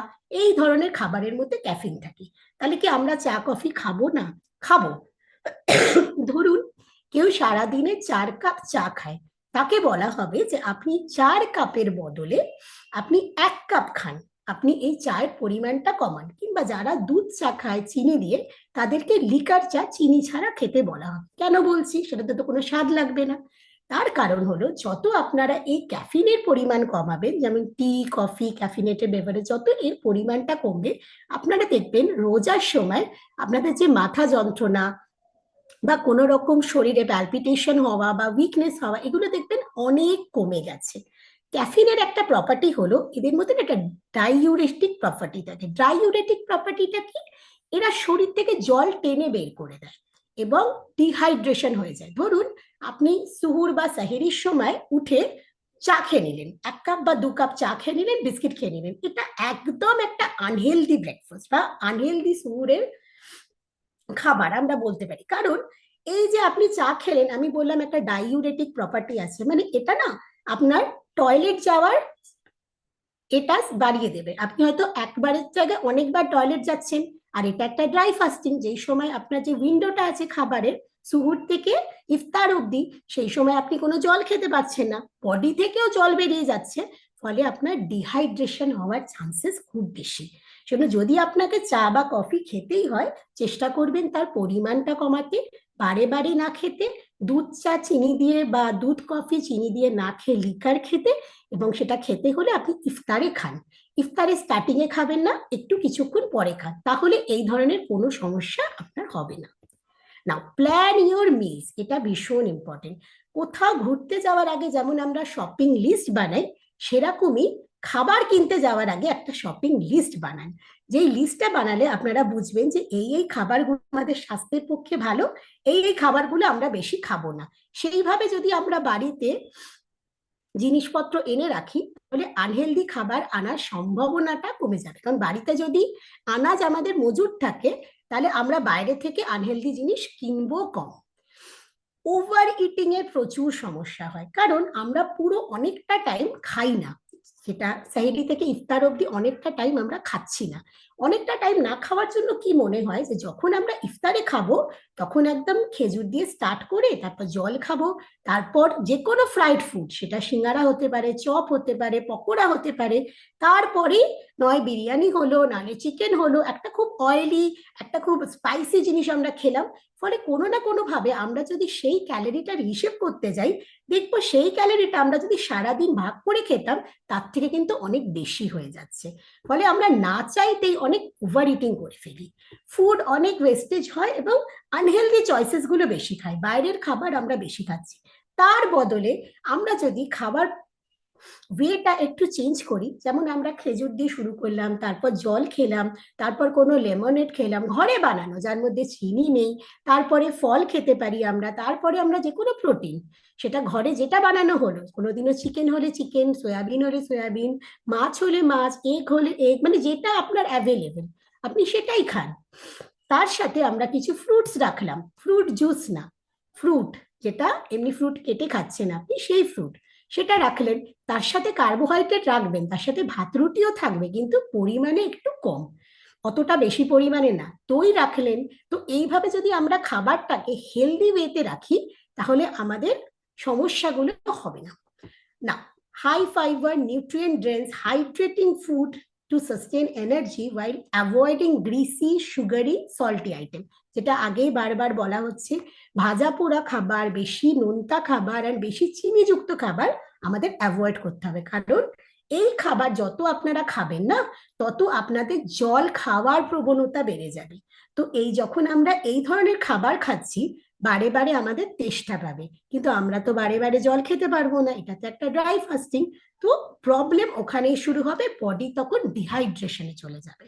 এই ধরনের খাবারের মধ্যে caffeine থাকে। তাহলে কি আমরা চা কফি খাবো না? খাবো। ধরুন কেউ সারাদিনে 4 কাপ চা খায়, তাকে বলা হবে যে আপনি 4 কাপের বদলে আপনি 1 কাপ খান, আপনি এই চায়ের পরিমাণটা কমান। কিংবা যারা দুধ চা খায় চিনি দিয়ে, তাদেরকে লিকার চা চিনি ছাড়া খেতে বলা হয়। কেন বলছি? সেটাতে তো কোনো স্বাদ লাগবে না। তার কারণ হলো, যত আপনারা এই ক্যাফিনের পরিমাণ কমাবেন, যেমন টি, কফি, ক্যাফিনেটেড বেভারেজ, যত এর পরিমাণটা কমবে, আপনারা দেখবেন রোজার সময় আপনাদের যে মাথা যন্ত্রণা বা কোনো রকম শরীরে প্যালপিটেশন হওয়া বা উইকনেস হওয়া, এগুলো দেখবেন অনেক কমে গেছে। ক্যাফিনের একটা প্রপার্টি হলো, এদের মধ্যে একটা ডাইউরেটিক প্রপার্টি থাকে। ডাইউরেটিক প্রপার্টিটা কি? এরা শরীর থেকে জল টেনে বের করে দেয় এবং ডিহাইড্রেশন হয়ে যায়। ধরুন আপনি সুহুর বা সাহেরির সময় উঠে চা খেয়ে নিলেন, 1 কাপ বা 2 কাপ চা খেয়ে নিলেন, বিস্কিট খেয়ে নিলেন, এটা একদম একটা আনহেলদি ব্রেকফাস্ট বা আনহেলদি সুহুরের খাবার আমরা বলতে পারি। কারণ এই যে আপনি চা খেলেন, আমি বললাম একটা ডাইউরেটিক প্রপার্টি আছে, মানে এটা না আপনার টয়লেট যাওয়ার এটা বাড়িয়ে দেবে। আপনি হয়তো একবারের জায়গায় অনেকবার টয়লেট যাচ্ছেন, আর এটা একটা ড্রাই ফাস্টিং, যেই সময় আপনার যে উইন্ডোটা আছে খাবারের, সুহুর থেকে ইফতার অবধি, সেই সময় আপনি কোনো জল খেতে পারছেন না, বডি থেকেও জল বেরিয়ে যাচ্ছে, ফলে আপনার ডিহাইড্রেশন হওয়ার চান্সেস খুব বেশি। সেজন্য যদি আপনাকে চা বা কফি খেতেই হয়, চেষ্টা করবেন তার পরিমাণটা কমাতে, বারে বারে না খেতে, দুধ চা চিনি দিয়ে বা দুধ কফি চিনি দিয়ে না খেয়ে লিকার খেতে, এবং সেটা খেতে হলে আপনি ইফতারে খান। ইফতারে স্টার্টিং এ খাবেন না, একটু কিছুক্ষণ পরে খান, তাহলে এই ধরনের কোনো সমস্যা আপনার হবে না। নাও প্ল্যান ইউর মিলস, এটা ভীষণ ইম্পর্টেন্ট। কোথাও ঘুরতে যাওয়ার আগে যেমন আমরা শপিং লিস্ট বানাই, সেরকমই খাবার কিনতে যাওয়ার আগে একটা শপিং লিস্ট বানান। যেই লিস্টটা বানালে আপনারা বুঝবেন যে এই খাবারগুলো আমাদের স্বাস্থ্যের পক্ষে ভালো, এই খাবারগুলো আমরা বেশি খাবো না। সেইভাবে যদি আমরা বাড়িতে জিনিসপত্র এনে রাখি, তাহলে আনহেলদি খাবার আনার সম্ভাবনাটা কমে যাবে। কারণ বাড়িতে যদি আনাজ আমাদের মজুদ থাকে, তাহলে আমরা বাইরে থেকে আনহেলদি জিনিস কিনবো কম। ওভার ইটিং এর প্রচুর সমস্যা হয়, কারণ আমরা পুরো অনেকটা টাইম খাই না, সেটা সাহেরি থেকে ইফতার অবধি অনেকটা টাইম আমরা খাচ্ছি না। অনেকটা টাইম না খাওয়ার জন্য কি মনে হয় যে যখন আমরা ইফতারে খাবো, তখন একদম খেজুর দিয়ে স্টার্ট করে তারপর জল খাবো, তারপর যে কোনো ফ্রাইড ফুড, সেটা সিঙ্গারা হতে পারে, চপ হতে পারে, পকোড়া হতে পারে, তারপরে নয় বিরিয়ানি হলো, নালে চিকেন হলো, একটা খুব অয়েলি, একটা খুব স্পাইসি জিনিস আমরা খেলাম। ফলে কোনো না কোনো ভাবে আমরা যদি সেই ক্যালোরিটার হিসেব করতে যাই, দেখবো সেই ক্যালোরিটা আমরা যদি সারাদিন ভাগ করে খেতাম, তার থেকে কিন্তু অনেক বেশি হয়ে যাচ্ছে। ফলে আমরা না চাইতেই অনেক ওভার ইটিং করে ফেলি, ফুড অনেক ওয়েস্টেজ হয় এবং আনহেলদি চয়েসেস গুলো বেশি খাই, বাইরের খাবার আমরা বেশি খাচ্ছি। তার বদলে আমরা যদি খাবার ওয়েটা একটু চেঞ্জ করি, যেমন আমরা খেজুর দিয়ে শুরু করলাম, তারপর জল খেলাম, তারপর কোনো লেমনেড খেলাম ঘরে বানানো যার মধ্যে চিনি নেই, তারপরে ফল খেতে পারি আমরা, তারপরে আমরা যে কোনো প্রোটিন সেটা ঘরে যেটা বানানো হলো, কোনোদিনও চিকেন হলে চিকেন, সয়াবিন হলে সয়াবিন, মাছ হলে মাছ, এগ হলে এগ, মানে যেটা আপনার অ্যাভেলেবেল আপনি সেটাই খান। তার সাথে আমরা কিছু ফ্রুটস রাখলাম, ফ্রুট জুস না, ফ্রুট যেটা এমনি ফ্রুট কেটে খাচ্ছেন আপনি সেই ফ্রুট সেটা রাখলেন। তার সাথে কার্বোহাইড্রেট রাখবেন, তার সাথে ভাত রুটিও থাকবে কিন্তু পরিমাণে একটু কম, অতটা বেশি পরিমাণে না, দই রাখলেন। তো এইভাবে যদি আমরা খাবারটাকে হেলদি ওয়েতে রাখি তাহলে আমাদের সমস্যাগুলো হবে না। না, high fibre nutrient dense hydrating food to sustain energy while avoiding greasy, sugary, salty item, যেটা আগেই বারবার বলা হচ্ছে, ভাজা পোড়া খাবার, বেশি নোনতা খাবার আর বেশি চিনিযুক্ত খাবার আমাদের অ্যাভয়েড করতে হবে, কারণ এই খাবার যত আপনারা খাবেন না তত আপনাদের জল খাওয়ার প্রবণতা বেড়ে যাবে। তো এই যখন আমরা এই ধরনের খাবার খাচ্ছি বারে বারে আমাদের তেষ্টা পাবে, কিন্তু আমরা তো বারে বারে জল খেতে পারবো না, এটা তো একটা ড্রাই ফাস্টিং। তো প্রবলেম ওখানেই শুরু হবে, বডি তখন ডিহাইড্রেশনে চলে যাবে।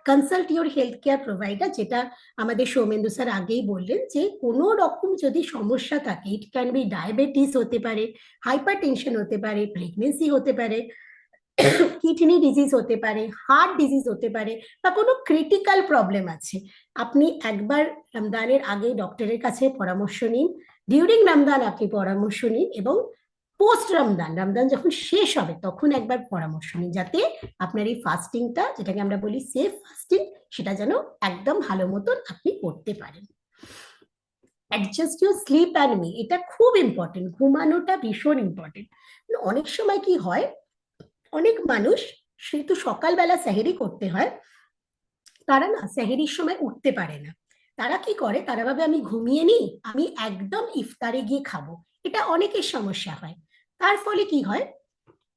Consult your health care provider, যেটা আমাদের সৌমেন্দু স্যার আগেই বললেন, যে কোনো রকম যদি সমস্যা থাকে, ইট ক্যান বি ডায়াবেটিস হতে পারে, হাইপার টেনশন হতে পারে, প্রেগনেন্সি হতে পারে, কিডনি ডিজিজ হতে পারে, হার্ট ডিজিজ হতে পারে, বা কোনো ক্রিটিক্যাল প্রবলেম আছে, আপনি একবার রমজানের আগে ডক্টরের কাছে পরামর্শ নিন, ডিউরিং রমজান আপনি পরামর্শ নিন, এবং পোস্ট রমজান, রমজান যখন শেষ হবে তখন একবার পরামর্শ নিন, যাতে আপনার এই ফাস্টিংটা, যেটাকে আমরা বলি সেফ ফাস্টিং, সেটা যেন একদম ভালো মতন আপনি করতে পারেন। অ্যাডজাস্ট ইউর স্লিপ অ্যান্ড মিল, এটা খুব ইম্পর্টেন্ট, ঘুমানোটা ভীষণ ইম্পর্টেন্ট। অনেক সময় কি হয়, অনেক মানুষ সেহেতু সকালবেলা সেহেরি করতে হয়, তারা না সেহেরির সময় উঠতে পারে না, তারা কি করে, তারা ভাবে আমি ঘুমিয়ে নিই, আমি একদম ইফতারে গিয়ে খাবো, এটা অনেকের সমস্যা হয়। তার ফলে কি হয়,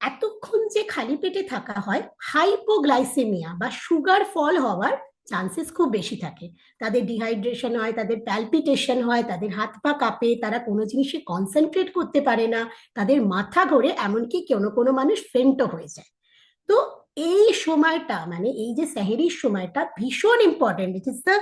এতক্ষণ যে খালি পেটে থাকা হয়, হাইপোগ্লাইসেমিয়া বা সুগার ফল হওয়ার চান্সেস খুব বেশি থাকে, তাদের ডিহাইড্রেশন হয়, তাদের প্যালপিটেশন হয়, তাদের হাত পা কাঁপে, তারা কোনো জিনিসে কনসেন্ট্রেট করতে পারে না, তাদের মাথা ঘোরে, এমনকি কোনো কোনো মানুষ ফেন্টও হয়ে যায়। তো এই সময়টা, মানে এই যে সেহেরির সময়টা ভীষণ important, it is the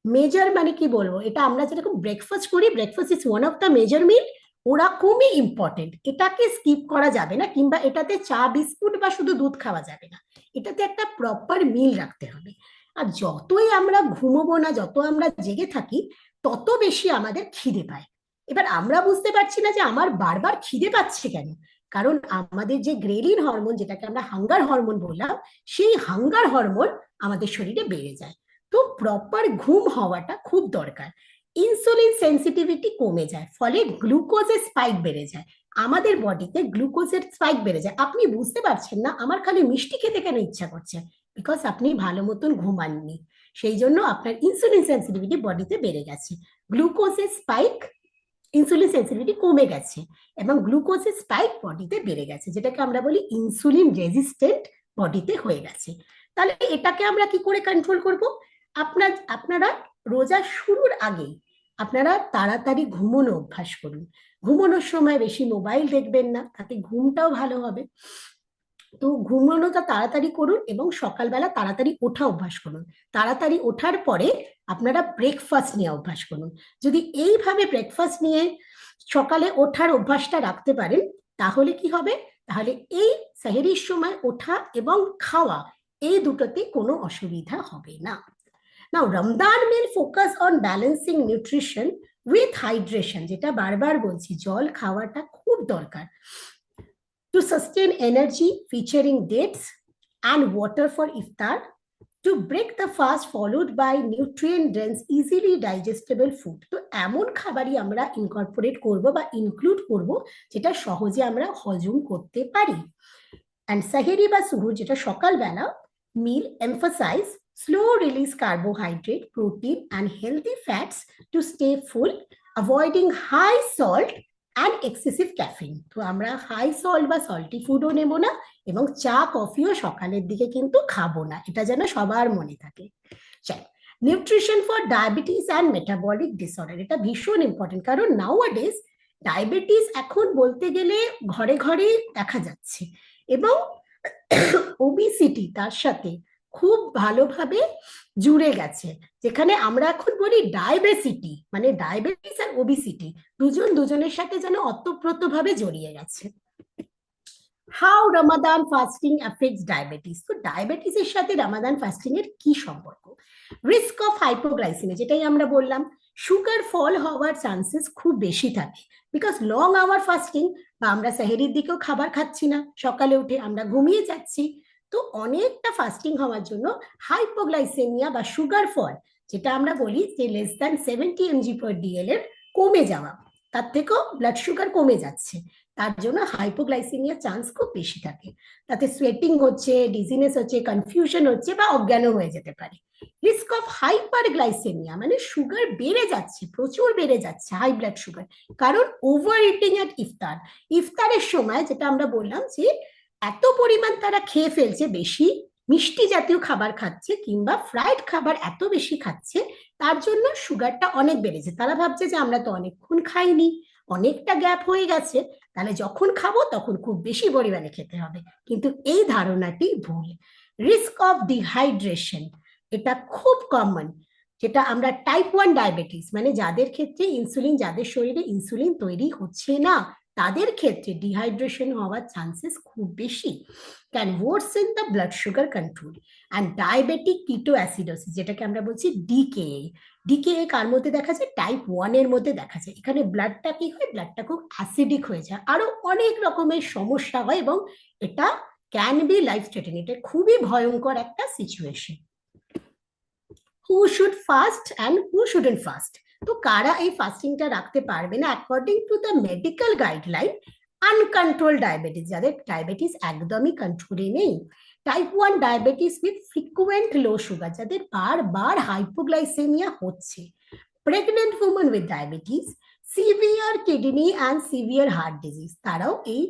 major, মানে কি বলবো, এটা আমরা যেরকম ব্রেকফাস্ট করি, breakfast is one of the major meal, ওরকমই ইম্পর্টেন্ট, এটাকে স্কিপ করা যাবে না, কিংবা এটাতে চা বিস্কুট বা শুধু দুধ খাওয়া যাবে না, এটাতে একটা প্রপার মিল রাখতে হবে। আর যতই আমরা ঘুমোবো না, যত আমরা জেগে থাকি, তত বেশি আমাদের খিদে পায়। এবার আমরা বুঝতে পারছি না যে আমার বারবার খিদে পাচ্ছে কেন, কারণ আমাদের যে গ্রেলিন হরমোন, যেটাকে আমরা হাঙ্গার হরমোন বললাম, সেই হাঙ্গার হরমোন আমাদের শরীরে বেড়ে যায়। তো প্রপার ঘুম হওয়াটা খুব দরকার। ইনসুলিন সেন্সিটিভিটি কমে যায়, ফলে গ্লুকোজের স্পাইক বেড়ে যায়, আমাদের বডিতে গ্লুকোজের স্পাইক বেড়ে যায়, আপনি বুঝতে পারছেন না আমার খালি মিষ্টি খেতে কেন ইচ্ছা করছে, বিকজ আপনি ভালো মতন ঘুমাননি, সেই জন্য আপনার ইনসুলিন সেন্সিটিভিটি বডিতে বেড়ে গেছে, গ্লুকোজের স্পাইক, ইনসুলিন সেন্সিটিভিটি কমে গেছে, এবং গ্লুকোজের স্পাইক বডিতে বেড়ে গেছে, যেটাকে আমরা বলি ইনসুলিন রেজিস্ট্যান্ট বডিতে হয়ে গেছে। তাহলে এটাকে আমরা কি করে কন্ট্রোল করব? আপনারা রোজা শুরুর আগেই আপনারা তাড়াতাড়ি ঘুমানো অভ্যাস করুন, ঘুমানোর সময় বেশি মোবাইল দেখবেন না, তাতে ঘুমটাও ভালো হবে। তো ঘুমানোটা তাড়াতাড়ি করুন এবং সকালবেলা তাড়াতাড়ি ওঠা অভ্যাস করুন, তাড়াতাড়ি ওঠার পরে আপনারা ব্রেকফাস্ট নিয়ে অভ্যাস করুন। যদি এইভাবে ব্রেকফাস্ট নিয়ে সকালে ওঠার অভ্যাসটা রাখতে পারেন, তাহলে কি হবে, তাহলে এই সেহরির সময় ওঠা এবং খাওয়া এই দুটোতে কোনো অসুবিধা হবে না। নাও Ramzan meal focus on balancing nutrition with hydration, যেটা বারবার বলছি, জল খাওয়াটা খুব দরকার। To sustain energy, featuring dates and water for iftar, to break the fast followed by nutrient dense easily digestible food, তো এমন খাবারই আমরা ইনকর্পোরেট করব বা ইনক্লুড করব যেটা সহজে আমরা হজম করতে পারি। অ্যান্ড সাহেরি বা সুহুর, যেটা সকালবেলা meal emphasize slow release carbohydrate, protein and healthy fats to stay full, avoiding high salt and excessive caffeine, তো আমরা হাই সল্ট বা সল্টি ফুডও নেব না এবং চা কফিও সকালের দিকে কিন্তু খাবো না, এটা যেন সবার মনে থাকে। Nutrition for diabetes and metabolic disorder, এটা ভীষণ ইম্পর্টেন্ট, কারণ নাওয়াডেজ ডায়াবেটিস এখন বলতে গেলে ঘরে ঘরে দেখা যাচ্ছে, এবং ওবিসিটি তার সাথে খুব ভালোভাবে জুড়ে গেছে, যেখানে আমরা এখন বলি ডায়াবেসিটি, মানে ডায়াবেটিস আর ওবিসিটি দুজন দুজনের সাথে যেন অতপ্রতভাবে জড়িয়ে গেছে। How Ramadan fasting affects diabetes. তো ডায়াবেটিসের সাথে রমাদান ফাস্টিং এর কি সম্পর্ক? রিস্ক অফ হাইপোগ্লাইসেমিয়া, যেটাই আমরা বললাম, সুগার ফল হওয়ার চান্সেস খুব বেশি থাকে, বিকজ লং আওয়ার ফাস্টিং, বা আমরা সেহেরির দিকেও খাবার খাচ্ছি না, সকালে উঠে আমরা ঘুমিয়ে যাচ্ছি, তো অনেকটা ফাস্টিং হওয়ার জন্য হাইপোগ্লাইসেমিয়া বা সুগার ফল, যেটা আমরা বলি যে লেস দ্যান 70 mg/dl এর কমে যাওয়া, তার থেকেও ব্লাড সুগার কমে যাচ্ছে, তার জন্য হাইপোগ্লাইসেমিয়া চান্স খুব বেশি থাকে। তাতে সোয়েটিং হচ্ছে, ডিজিনেস হচ্ছে, কনফিউশন হচ্ছে, বা অজ্ঞানও হয়ে যেতে পারে। রিস্ক অফ হাইপারগ্লাইসেমিয়া, মানে সুগার বেড়ে যাচ্ছে, প্রচুর বেড়ে যাচ্ছে, হাই ব্লাড সুগার, কারণ ওভার ইটিং অ্যাট ইফতার। ইফতারের সময় যেটা আমরা বললাম যে এত পরিমাণ তারা খেয়ে ফেলছে, বেশি মিষ্টি জাতীয় খাবার খাচ্ছে কিংবা ফ্রাইড খাবার এত বেশি খাচ্ছে, তার জন্য সুগারটা অনেক বেড়েছে। তারা ভাবছে যে আমরা তো অনেকক্ষণ খাইনি, অনেকটা গ্যাপ হয়ে গেছে, তাহলে যখন খাবো তখন খুব বেশি পরিমাণে খেতে হবে, কিন্তু এই ধারণাটি ভুল। রিস্ক অফ ডিহাইড্রেশন, এটা খুব কমন, যেটা আমরা টাইপ 1 ডায়াবেটিস, মানে যাদের ক্ষেত্রে ইনসুলিন, যাদের শরীরে ইনসুলিন তৈরি হচ্ছে না, তাদের ক্ষেত্রে ডিহাইড্রেশন হওয়ার চান্সেস খুব বেশি, can worsen the blood sugar control and diabetic ketoacidosis, যেটাকে আমরা বলছি ডিকেএ। ডিকেএ কার মধ্যে দেখা যায়? টাইপ 1 এর মধ্যে দেখা যায়। এখানে ব্লাডটা কি হয়? ব্লাডটা খুব অ্যাসিডিক হয়ে যায়, আরো অনেক রকমের সমস্যা হয়, এবং এটা ক্যান বি লাইফ থ্রেটেনিং, এটা খুবই ভয়ঙ্কর একটা situation. Who should fast and who shouldn't fast. তো কারা এই ফাস্টিংটা রাখতে পারবে না? According to the medical guideline, uncontrol diabetes, যাদের ডায়াবেটিস একদমই কন্ট্রোলে নেই, type 1 diabetes with frequent low sugar, যাদের বারবার হাইপোগ্লাইসেমিয়া হচ্ছে, pregnant women with diabetes, severe kidney and severe heart disease, তারাও এই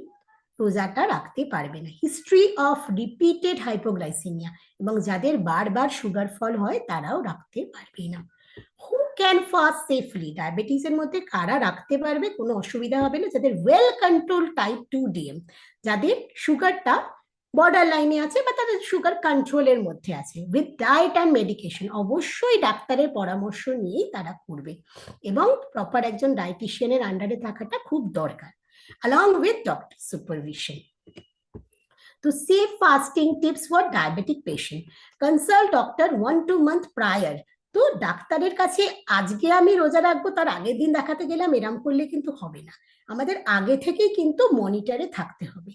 রোজাটা রাখতে পারবে না। হিস্ট্রি অফ রিপিটেড হাইপোগ্লাইসেমিয়া, এবং যাদের বারবার সুগার ফল হয় তারাও রাখতে পারবে না। হু ক্যান ফাস্ট সেফলি, ডায়াবেটিসের মধ্যে কারা রাখতে পারবে, কোনো অসুবিধা হবে না? যাদের ওয়েল কন্ট্রোল টাইপ 2 ডিএম, যাদের সুগারটা বর্ডার লাইনে আছে বা তাদের সুগার কন্ট্রোলের মধ্যে আছে, উইথ ডায়েট অ্যান্ড মেডিকেশন, অবশ্যই ডাক্তারের পরামর্শ নিয়েই তারা করবে, এবং প্রপার একজন ডায়েটিশিয়ানের আন্ডারে থাকাটা খুব দরকার, along with doctor supervision. To safe fasting tips for diabetic patient, consult doctor 1-2 month prior. তো ডাক্তারের কাছে আজকে আমি রোজা রাখবো তার আগের দিন দেখাতে গেলাম, এরম করলে কিন্তু হবে না, আমাদের আগে থেকেই কিন্তু মনিটরে থাকতে হবে।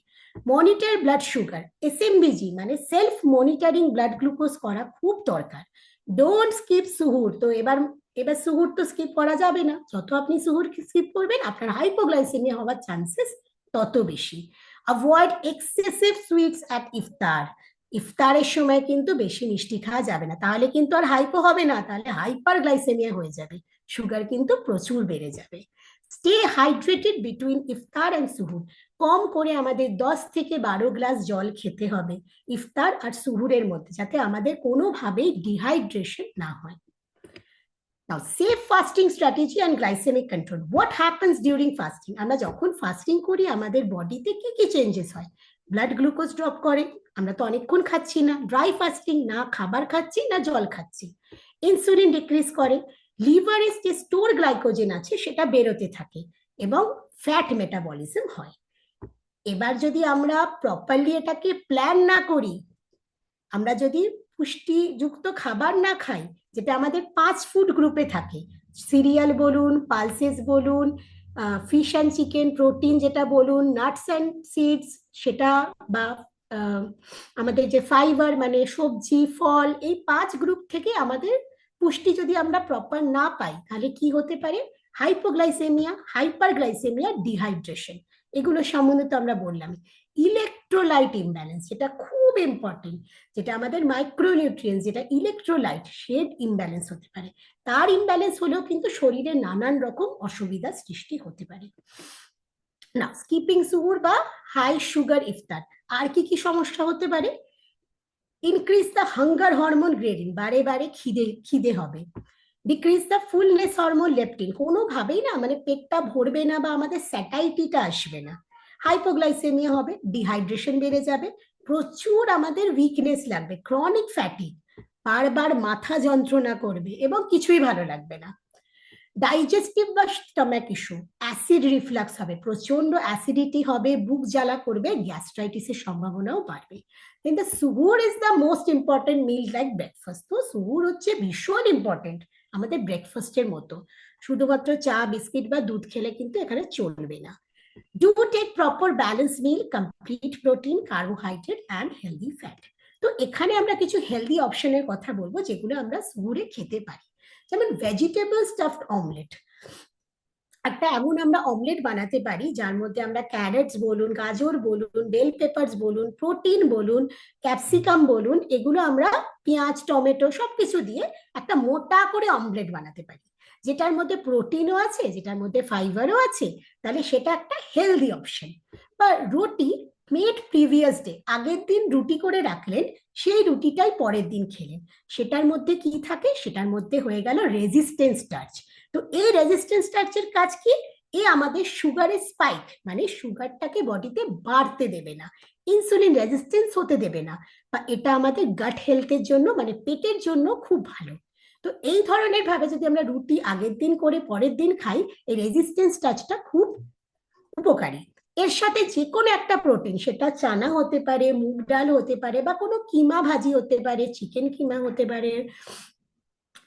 মনিটর ব্লাড সুগার, এসএমবিজি মানে সেলফ মনিটরিং ব্লাড গ্লুকোজ করা খুব দরকার। Don't skip suhoor. তো এবার সুহুর তো স্কিপ করা যাবে না, যত আপনি সুহুর স্কিপ করবেন আপনার হাইপোগ্লাইসেমিয়া হওয়ার চান্সেস তত বেশি। অ্যাভয়েড এক্সেসিভ সুইটস অ্যাট ইফতার, ইফতারের সময় কিন্তু বেশি মিষ্টি খাওয়া যাবে না, তাহলে কিন্তু আর হাইপো হবে না, তাহলে হাইপারগ্লাইসেমিয়া হয়ে যাবে, সুগার কিন্তু প্রচুর বেড়ে যাবে। Stay hydrated between iftar and suhoor, কম করে আমাদের 10 থেকে 12 গ্লাস জল খেতে হবে ইফতার আর সুহুরের মধ্যে, যাতে আমাদের কোনোভাবেই ডিহাইড্রেশন না হয়। Now, safe fasting strategy and glycemic control. What happens during fasting? আমরা যখন ফাস্টিং করি আমাদের বডিতে কি কি চেঞ্জেস হয়? ব্লাড গ্লুকোজ ড্রপ করে, আমরা তো অনেকক্ষণ খাচ্ছি না, ড্রাই ফাস্টিং, না খাবার খাচ্ছি না জল খাচ্ছি। ইনসুলিন ডিক্রিজ করে, লিভারে যে স্টোর গ্লাইকোজেন আছে সেটা বেরোতে থাকে, এবং ফ্যাট মেটাবলিজম হয়। এবার যদি আমরা প্রপারলি এটাকে প্ল্যান না করি, আমরা যদি পুষ্টিযুক্ত খাবার না খাই, যেটা আমাদের 5 ফুড গ্রুপে থাকে, সিরিয়াল বলুন, পালসেস বলুন, ফিশ অ্যান্ড চিকেন, প্রোটিন যেটা বলুন, নাটস অ্যান্ড সিডস সেটা, বা আমাদের যে ফাইবার মানে সবজি ফল, এই 5 গ্রুপ থেকে আমাদের পুষ্টি যদি আমরা প্রপার না পাই, তাহলে কি হতে পারে? হাইপোগ্লাইসেমিয়া, হাইপারগ্লাইসেমিয়া, ডিহাইড্রেশন, এগুলো সম্বন্ধে তো আমরা বললাম। ইলেকট্রোলাইট ইমব্যালেন্স, যেটা খুব ইম্পর্টেন্ট, যেটা আমাদের মাইক্রোনিউট্রিয়েন্টস, যেটা ইলেকট্রোলাইট, সে ইমব্যালেন্স হতে পারে, তার ইমব্যালেন্স হলেও কিন্তু শরীরে নানান রকম অসুবিধা সৃষ্টি হতে পারে। না, স্কিপিং সুহুর বা হাই সুগার ইফতার, আর কি কি সমস্যা হতে পারে? Increase the hunger hormone grading, বারে বারে খিদে হবে, decrease the fullness hormone leptin, কোনোভাবেই না মানে পেটটা ভরবে না বা আমাদের স্যাটাইটিটা আসবে না। হাইপোগ্লাইসেমিয়া হবে, ডিহাইড্রেশন বেড়ে যাবে, প্রচুর আমাদের উইকনেস লাগবে, ক্রনিক ফ্যাটিক, বারবার মাথা যন্ত্রণা করবে এবং কিছুই ভালো লাগবে না। ডাইজেস্টিভ বা স্টমাক ইস্যু, অ্যাসিড রিফ্লাক্স হবে, প্রচন্ড অ্যাসিডিটি হবে, বুক জ্বালা করবে, গ্যাস্ট্রাইটিসের সম্ভাবনাও বাড়বে। কিন্তু suhoor is the most important meal like breakfast. তো সুহুর হচ্ছে ভীষণ ইম্পর্টেন্ট আমাদের ব্রেকফাস্টের মতো, শুধুমাত্র চা বিস্কিট বা দুধ খেলে কিন্তু এখানে চলবে না। Do take proper balance meal, complete protein, carbohydrate and healthy fat. তো এখানে আমরা কিছু হেলদি অপশনের কথা বলবো যেগুলো আমরা সুহুরে খেতে পারি, যেমন ভেজিটেবল স্টাফড অমলেট। একটা এমন আমরা অমলেট বানাতে পারি যার মধ্যে আমরা ক্যারেটস বলুন, গাজর বলুন, বেল পেপারস বলুন, প্রোটিন বলুন, ক্যাপসিকাম বলুন, এগুলো আমরা পেঁয়াজ টমেটো সবকিছু দিয়ে একটা মোটা করে অমলেট বানাতে পারি, যেটার মধ্যে প্রোটিনও আছে, যেটার মধ্যে ফাইবারও আছে, তাহলে সেটা একটা হেলদি অপশন। বা রুটি মেড প্রিভিয়াস ডে, আগের দিন রুটি করে রাখলেন, সেই রুটিটাই পরের দিন খেলেন, সেটার মধ্যে কি থাকে, সেটার মধ্যে হয়ে গেল রেজিস্ট্যান্স স্টার্চ। তো এই রেজিস্ট্যান্স স্টার্চের কাজ কি, এ আমাদের সুগারের স্পাইক মানে সুগারটাকে বডিতে বাড়তে দেবে না, ইনসুলিন রেজিস্ট্যান্স হতে দেবে না, বা এটা আমাদের গাট হেলথের জন্য মানে পেটের জন্য খুব ভালো। তো এই ধরনের ভাবে যদি আমরা রুটি আগের দিন করে পরের দিন খাই, এই রেজিস্ট্যান্স স্টার্চটা খুব উপকারী। এর সাথে যে কোনো একটা প্রোটিন, সেটা চানা হতে পারে, মুগ ডাল হতে পারে, বা কোনো কিমা ভাজি হতে পারে, চিকেন কিমা হতে পারে,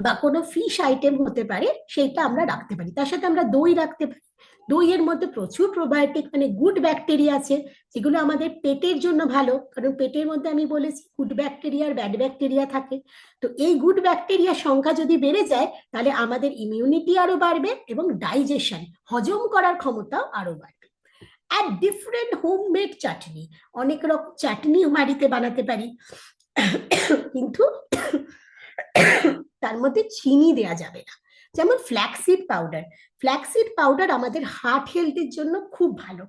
বা কোনো ফিশ আইটেম হতে পারে, সেইটা আমরা রাখতে পারি। তার সাথে আমরা দই রাখতে পারি। দইয়ের মধ্যে প্রচুর প্রোবায়োটিক মানে গুড ব্যাকটেরিয়া আছে, যেগুলো আমাদের পেটের জন্য ভালো, কারণ পেটের মধ্যে আমি বলেছি গুড ব্যাকটেরিয়া আর ব্যাড ব্যাকটেরিয়া থাকে। তো এই গুড ব্যাকটেরিয়ার সংখ্যা যদি বেড়ে যায়, তাহলে আমাদের ইমিউনিটি আরো বাড়বে এবং ডাইজেশন হজম করার ক্ষমতাও আরো বাড়বে। আর ডিফারেন্ট হোমমেড চাটনি, অনেক রকম চাটনি বাড়িতে বানাতে পারি, কিন্তু তার মধ্যে চিনি দেয়া যাবে না। যেমন ফ্ল্যাক্সিড পাউডার, ফ্ল্যাক্সিড পাউডার আমাদের হার্ট হেলথের জন্য খুব ভালো,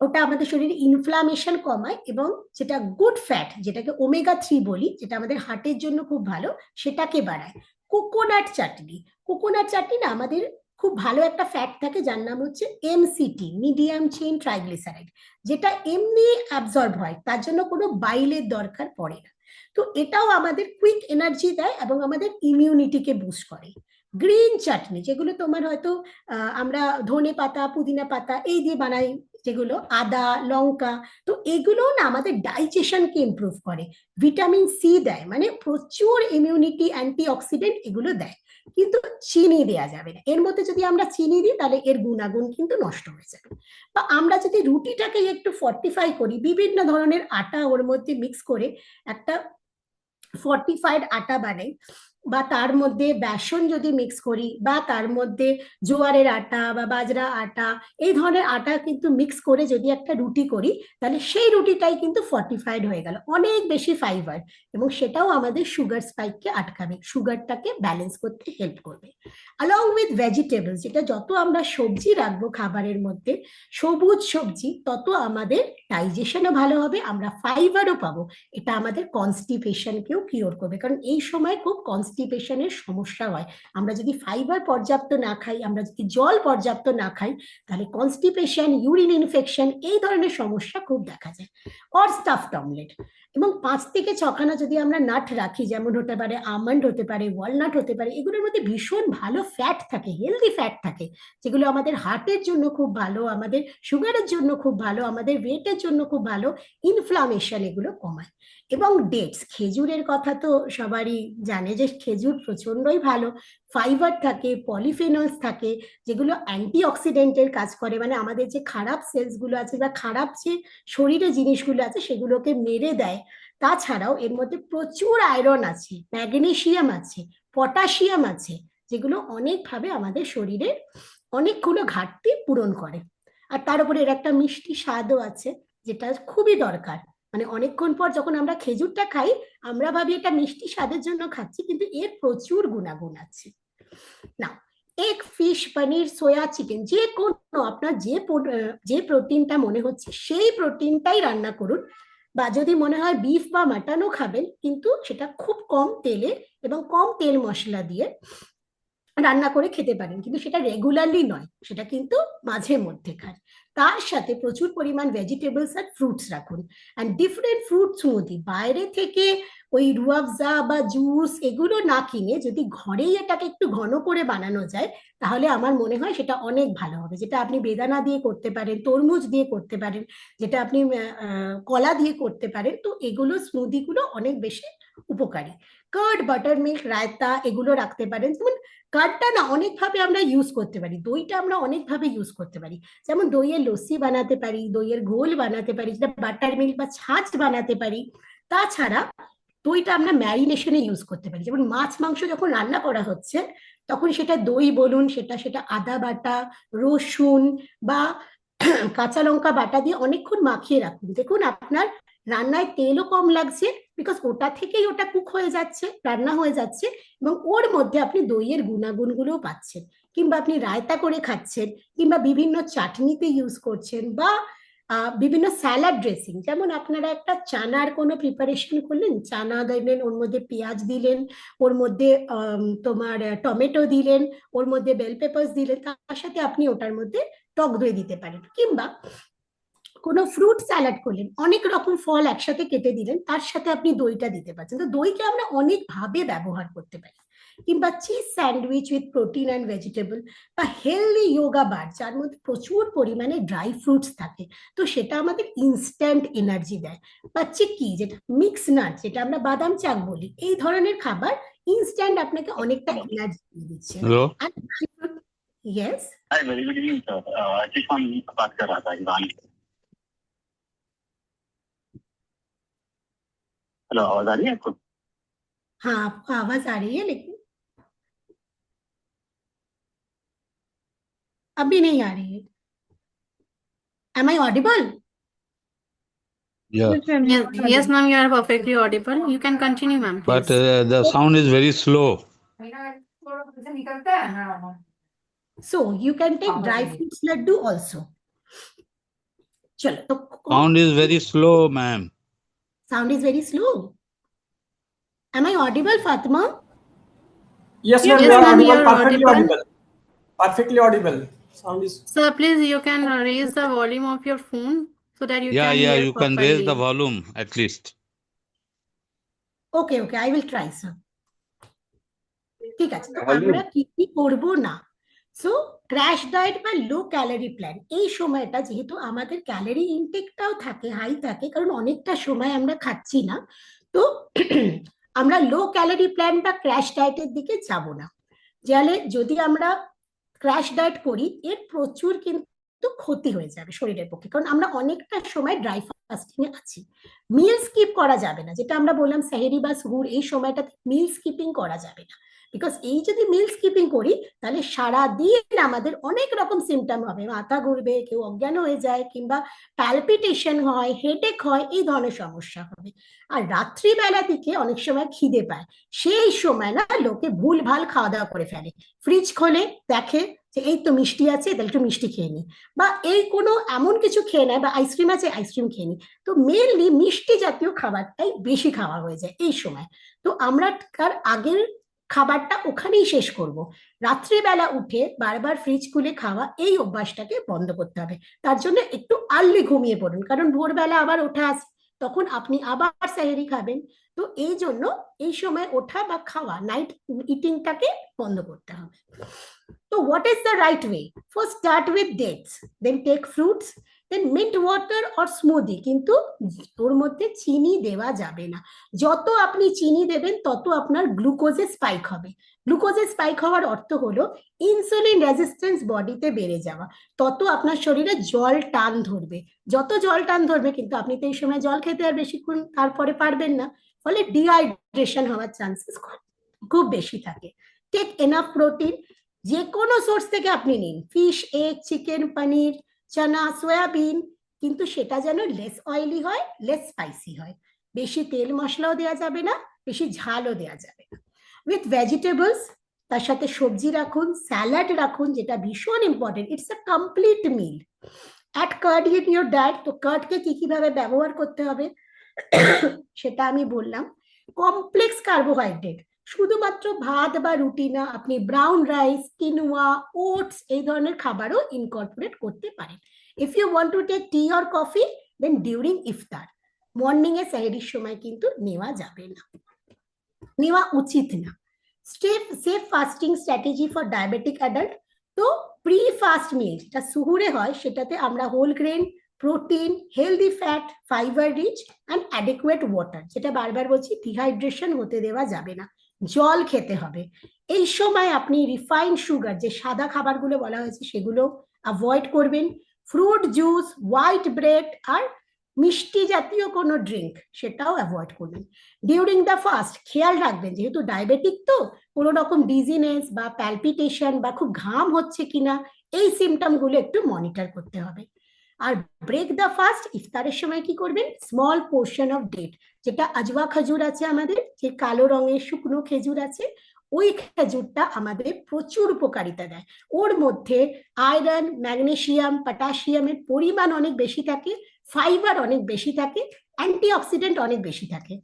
ওটা আমাদের শরীরে ইনফ্লামেশন কমায়, এবং যেটা গুড ফ্যাট, যেটাকে ওমেগা 3 বলি, যেটা আমাদের হার্টের জন্য খুব ভালো, সেটাকে বাড়ায়। কোকোনাট চাটনি, কোকোনাট চাটনি না আমাদের খুব ভালো একটা ফ্যাট থাকে যার নাম হচ্ছে MCT, মিডিয়াম চেইন ট্রাইগ্লিসারাইড, যেটা এমনি অ্যাবজর্ব হয়, তার জন্য কোনো বাইলের দরকার পড়ে না। তো এটাও আমাদের কুইক এনার্জি দেয় এবং আমাদের ইমিউনিটিকে বুস্ট করে। গ্রিন চাটনি, যেগুলো তোমার হয়তো আমরা ধনে পাতা পুদিনা পাতা এই দিয়ে বানাই, যেগুলো আদা লঙ্কা, তো এগুলো না আমাদের ডাইজেশনকে ইমপ্রুভ করে, ভিটামিন সি দেয়, মানে প্রচুর ইমিউনিটি অ্যান্টিঅক্সিডেন্ট এগুলো দেয়। কিন্তু চিনি দেয়া যাবে না, এর মধ্যে যদি আমরা চিনি দিই তাহলে এর গুণাগুণ কিন্তু নষ্ট হয়ে যাবে। বা আমরা যদি রুটিটাকে একটু ফর্টিফাই করি, বিভিন্ন ধরনের আটা ওর মধ্যে মিক্স করে একটা ফর্টিফাইড আটা বানাই, বা তার মধ্যে বেসন যদি মিক্স করি, বা তার মধ্যে জোয়ারের আটা বা বাজরা আটা, এই ধরনের আটা কিন্তু মিক্স করে যদি একটা রুটি করি, তাহলে সেই রুটিটাই কিন্তু ফর্টিফাইড হয়ে গেল, অনেক বেশি ফাইবার, এবং সেটাও আমাদের সুগার স্পাইককে আটকাবে, সুগারটাকে ব্যালেন্স করতে হেল্প করবে। along with ভেজিটেবলস, যেটা যত আমরা সবজি রাখবো খাবারের মধ্যে, সবুজ সবজি, তত আমাদের ডাইজেশনও ভালো হবে, আমরা ফাইবারও পাবো, এটা আমাদের কনস্টিপেশনকেও কিওর করবে, কারণ এই সময় খুব কনস্টিপেশনের সমস্যা হয়। আমরা যদি ফাইবার পর্যাপ্ত না খাই, আমরা যদি জল পর্যাপ্ত না খাই, তাহলে কনস্টিপেশন, ইউরিন ইনফেকশন, এই ধরনের সমস্যা খুব দেখা যায়। অর স্টাফড অমলেট, এবং 5 থেকে 6খানা যদি আমরা নাট রাখি, যেমন হতে পারে আমন্ড, হতে পারে ওয়ালনাট, হতে পারে, এগুলোর মধ্যে ভীষণ ভালো ফ্যাট থাকে, হেলদি ফ্যাট থাকে, যেগুলো আমাদের হার্টের জন্য খুব ভালো, আমাদের সুগারের জন্য খুব ভালো, আমাদের ওয়েটের জন্য খুব ভালো, ইনফ্লামেশন এগুলো কমায়। এবং ডেটস, খেজুরের কথা তো সবারই জানে যে খেজুর প্রচন্ডই ভালো, ফাইবার থাকে, পলিফেনলস থাকে, যেগুলো অ্যান্টিঅক্সিডেন্টের কাজ করে, মানে আমাদের যে খারাপ সেলস গুলো আছে বা খারাপ যে শরীরে জিনিসগুলো আছে সেগুলোকে মেরে দেয়। তাছাড়াও এর মধ্যে প্রচুর আয়রন আছে, ম্যাগনেসিয়াম আছে, পটাশিয়াম আছে, যেগুলো অনেকভাবে আমাদের শরীরে অনেকগুলো ঘাটতি পূরণ করে। আর তার উপরে এর একটা মিষ্টি স্বাদও আছে, যেটা খুবই দরকার। মানে অনেকক্ষণ পর যখন আমরা খেজুরটা খাই, আমরা ভাবি এটা মিষ্টি স্বাদের জন্য খাচ্ছি, কিন্তু এর প্রচুর গুণাগুণ আছে। না, এগ, ফিশ, পনির, সোয়া, চিকেন, যে কোনো আপনার যে প্রোটিনটা মনে হচ্ছে সেই প্রোটিনটাই রান্না করুন, বা যদি মনে হয় বিফ বা মাটনও খাবেন, কিন্তু সেটা খুব কম তেলে এবং কম তেল মশলা দিয়ে রান্না করে খেতে পারেন, কিন্তু সেটা রেগুলারলি নয়, সেটা কিন্তু মাঝে মধ্যে খান। তার সাথে প্রচুর পরিমাণ ভেজিটেবলস আর ফ্রুটস রাখুন, অ্যান্ড ডিফারেন্ট ফ্রুট স্মুদি। বাইরে থেকে ওই রুয়াবজা বা জুস এগুলো না কিনে যদি ঘরেই এটাকে একটু ঘন করে বানানো যায়, তাহলে আমার মনে হয় সেটা অনেক ভালো হবে। যেটা আপনি বেদানা দিয়ে করতে পারেন, তরমুজ দিয়ে করতে পারেন, যেটা আপনি কলা দিয়ে করতে পারেন। তো এগুলো স্মুদিগুলো অনেক বেশি উপকারী। কার্ড, বাটার মিল্ক, রায়তা এগুলো রাখতে পারেন। যেমন কার্ডটা না অনেকভাবে আমরা ইউজ করতে পারি, দইটা আমরা অনেকভাবে ইউজ করতে পারি। যেমন দইয়ের লস্যি বানাতে পারি, দইয়ের ঘোল বানাতে পারি, যেটা বাটার মিল্ক বা ছাঁচ বানাতে পারি। তাছাড়া দইটা আমরা ম্যারিনেশনে ইউজ করতে পারি। যেমন মাছ মাংস যখন রান্না করা হচ্ছে, তখন সেটা দই বলুন, সেটা আদা বাটা, রসুন বা কাঁচা লঙ্কা বাটা দিয়ে অনেকক্ষণ মাখিয়ে রাখুন। দেখুন আপনার রান্নায় তেলও কম লাগছে, বিকজ ওটা থেকেই ওটা কুক হয়ে যাচ্ছে, রান্না হয়ে যাচ্ছে, এবং ওর মধ্যে আপনি দইয়ের গুণাগুণগুলোও পাচ্ছেন। কিংবা আপনি রায়তা করে খাচ্ছেন, কিংবা বিভিন্ন চাটনিতে ইউজ করছেন, বা বিভিন্ন স্যালাড ড্রেসিং। যেমন আপনারা একটা চানার কোনো প্রিপারেশন করলেন, চানা দিলেন, ওর মধ্যে পেঁয়াজ দিলেন, ওর মধ্যে তোমার টমেটো দিলেন, ওর মধ্যে বেল পেপার্স দিলেন, তার সাথে আপনি ওটার মধ্যে টক দই দিতে পারেন। কিংবা কোনো ফ্রুট স্যালাড করলেন, অনেক রকম ফল একসাথে কেটে দিলেন, তার সাথে আপনি দইটা দিতে পারছেন। তো দইকে আমরা অনেক ভাবে ব্যবহার করতে পারি। কিংবা cheese sandwich with protein and vegetable, বা হেলদি যোগা বার যার মধ্যে প্রচুর পরিমাণে ড্রাই ফ্রুটস থাকে, তো সেটা আমাদের ইনস্ট্যান্ট এনার্জি দেয়। বা চিক্কি, যেটা মিক্স নাট, যেটা আমরা বাদাম চাক বলি, এই ধরনের খাবার ইনস্ট্যান্ট আপনাকে অনেকটা এনার্জি দিয়ে দিচ্ছে। Hello yes, hi very good evening sir Ashish बात कर रहा था ईवान हेलो आवाज आ रही है आपको हाँ आपको आवाज आ रही है, लेकिन अभी नहीं आ रही है। Am I audible? yeah Yes, ma'am, you are perfectly audible. You can continue, ma'am, but please. the sound is very slow So you can take dry fruits laddu also. चलो तो sound is very slow ma'am sound is very slow. Am I audible, Fatima? Yes, ma'am, Yes, you are ma'am, you audible, are perfectly audible. audible. Perfectly audible. Sound is Sir, please, you can raise the volume of your phone so that you yeah can yeah hear you can raise the properly. volume at least Okay, okay, I will try, sir. ঠিক আছে, তো আমরা কি কি করব না। So crash diet বা low calorie plan, এই সময়টা যেহেতু আমাদের ক্যালোরি ইনটেকটাও থাকে, হাই থাকে, কারণ অনেকটা সময় আমরা খাচ্ছি না, তো আমরা লো ক্যালোরি প্ল্যান বা ক্র্যাশ ডায়েটের দিকে যাব না। যাহলে যদি আমরা ক্র্যাশ ডায়েট করি, এর প্রচুর কিন্তু ক্ষতি হয়ে যাবে শরীরের পক্ষে, কারণ আমরা অনেকটা সময় ড্রাই ফাস্টিং এ আছি। মিল স্কিপ করা যাবে না, যেটা আমরা বললাম সেহেরি বা সুহুর, এই সময়টাতে মিল স্কিপিং করা যাবে না। বিকজ এই যদি মিল স্কিপিং করি, তাহলে সারাদিন আমাদের অনেক রকম সিমটম হবে, মাথা ঘুরবে, কেউ অজ্ঞান হয়ে যায়, কিংবা প্যালপিটেশন হয়, হেডেক হয়, এই ধরনের সমস্যা হবে। আর রাত্রিবেলা দিকে অনেক সময় খিদে পায়, সেই সময় না লোকে ভুল ভাল খাওয়া দাওয়া করে ফেলে। ফ্রিজ খোলে, দেখে যে এই তো মিষ্টি আছে, তাহলে একটু মিষ্টি খেয়ে নি, বা এই কোনো এমন কিছু খেয়ে নেয়, বা আইসক্রিম আছে আইসক্রিম খেয়ে নি। তো মেনলি মিষ্টি জাতীয় খাবারটাই বেশি খাওয়া হয়ে যায় এই সময়। তো আমরা তার আগের খাবারটা ওখানেই শেষ করব। রাত্রিবেলা উঠে বারবার ফ্রিজ খুলে খাওয়া, এই অভ্যাসটাকে বন্ধ করতে হবে। তার জন্য একটু আর্লি ঘুমিয়ে পড়ুন, কারণ ভোরবেলা আবার ওঠা আসে, তখন আপনি আবার সেহেরি খাবেন। তো এই জন্য এই সময় ওঠা বা খাওয়া, নাইট ইটিংটাকে বন্ধ করতে হবে। তো what is the right way? First start with dates, then take fruits, then mint water or smoothie. কিন্তু ওর মধ্যে চিনি দেওয়া যাবে না। যত আপনি চিনি দেবেন তত আপনার গ্লুকোজে স্পাইক হবে। গ্লুকোজে স্পাইক হওয়ার অর্থ হলো ইনসুলিন রেজিস্ট্যান্স বডিতে বেড়ে যাওয়া, তত আপনার শরীরে জল টান ধরবে। যত জল টান ধরবে, কিন্তু আপনি তো এই সময় জল খেতে আর বেশিক্ষণ তারপরে পারবেন না, ফলে ডিহাইড্রেশন হওয়ার চান্সেস খুব বেশি থাকে। টেক এনাফ প্রোটিন, যে কোনো সোর্স থেকে আপনি নিন, ফিশ, এগ, চিকেন, পনির, চানা, সয়াবিন, কিন্তু সেটা যেন লেস অয়েলি হয়, লেস স্পাইসি হয়। বেশি তেল মশলাও দেওয়া যাবে না, বেশি ঝালও দেওয়া যাবে না। উইথ ভেজিটেবলস, তার সাথে সবজি রাখুন, স্যালাড রাখুন, যেটা ভীষণ important, it's a complete meal. Add curd in your diet. তো কার্ডকে কি কিভাবে ব্যবহার করতে হবে সেটা আমি বললাম। কমপ্লেক্স কার্বোহাইড্রেট, শুধুমাত্র ভাত বা রুটি না, আপনি ব্রাউন রাইস, কিনোয়া, ওটস এই ধরনের খাবারও ইনকর্পোরেট করতে পারেন। If you want to take tea or coffee then during iftar, morning এ সেহরির সময় কিন্তু নেওয়া যাবে না, নেওয়া উচিত না। Safe fasting strategy for diabetic adult. তো প্রি ফাস্ট মিল যেটা সুহুরে হয় সেটাতে আমরা whole grain, protein, healthy fat, fibre rich and adequate water, যেটা বারবার বলছি ডিহাইড্রেশন হতে দেওয়া যাবে না, জল খেতে হবে। এই সময় আপনি রিফাইন্ড সুগার যে সাদা খাবারগুলো বলা হয়েছে সেগুলো অ্যাভয়েড করবেন। ফ্রুট জুস, হোয়াইট ব্রেড আর মিষ্টি জাতীয় কোনো ড্রিঙ্ক সেটাও অ্যাভয়েড করবেন। ডিউরিং দ্য ফাস্ট খেয়াল রাখবেন, যেহেতু ডায়াবেটিক তো কোনো রকম ডিজিনেস বা প্যালপিটেশন বা খুব ঘাম হচ্ছে কিনা এই সিমটম গুলো একটু মনিটর করতে হবে। আর ব্রেক দ্য ফাস্ট ইফতারের সময় কি করবেন, স্মল পোর্শন অফ ডেট, যেটা আজওয়া খেজুর আছে আমাদের, যে কালো রঙের শুকনো খেজুর আছে, ওই খেজুরটা আমাদের প্রচুর উপকারিতা দেয়। ওর মধ্যে আয়রন, ম্যাগনেসিয়াম, পটাশিয়ামের পরিমাণ অনেক বেশি থাকে, ফাইবার অনেক বেশি থাকে, অ্যান্টিঅক্সিডেন্ট অনেক বেশি থাকে,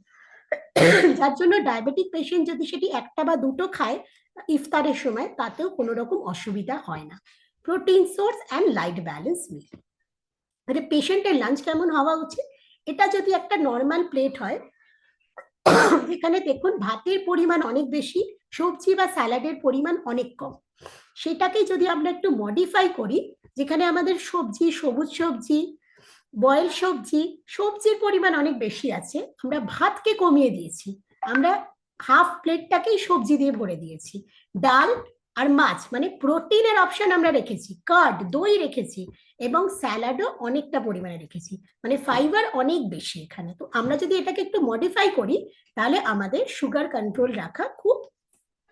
যার জন্য ডায়াবেটিক পেশেন্ট যদি সেটি একটা বা দুটো খায় ইফতারের সময় তাতেও কোনো রকম অসুবিধা হয় না। Protein source and light balance meal. মানে পেশেন্টের লাঞ্চ কেমন হওয়া উচিত, এটা যদি একটা নর্মাল প্লেট হয় যেখানে দেখুন ভাতের পরিমাণ অনেক বেশি, সবজি বা স্যালাডের পরিমাণ অনেক কম, সেটাকে যদি আমরা একটু মডিফাই করি, যেখানে আমাদের সবজি, সবুজ সবজি, বয়েল সবজি, সবজির পরিমাণ অনেক বেশি আছে, আমরা ভাতকে কমিয়ে দিয়েছি, আমরা হাফ প্লেটটাকেই সবজি দিয়ে ভরে দিয়েছি, ডাল আর মাছ মানে প্রোটিনের অপশন আমরা রেখেছি, কার্ড, দই রেখেছি, এবং স্যালাডও অনেকটা পরিমাণে রেখেছি, মানে ফাইবার অনেক বেশি এখানে। তো আমরা যদি এটাকে একটু মডিফাই করি তাহলে আমাদের সুগার কন্ট্রোল রাখা খুব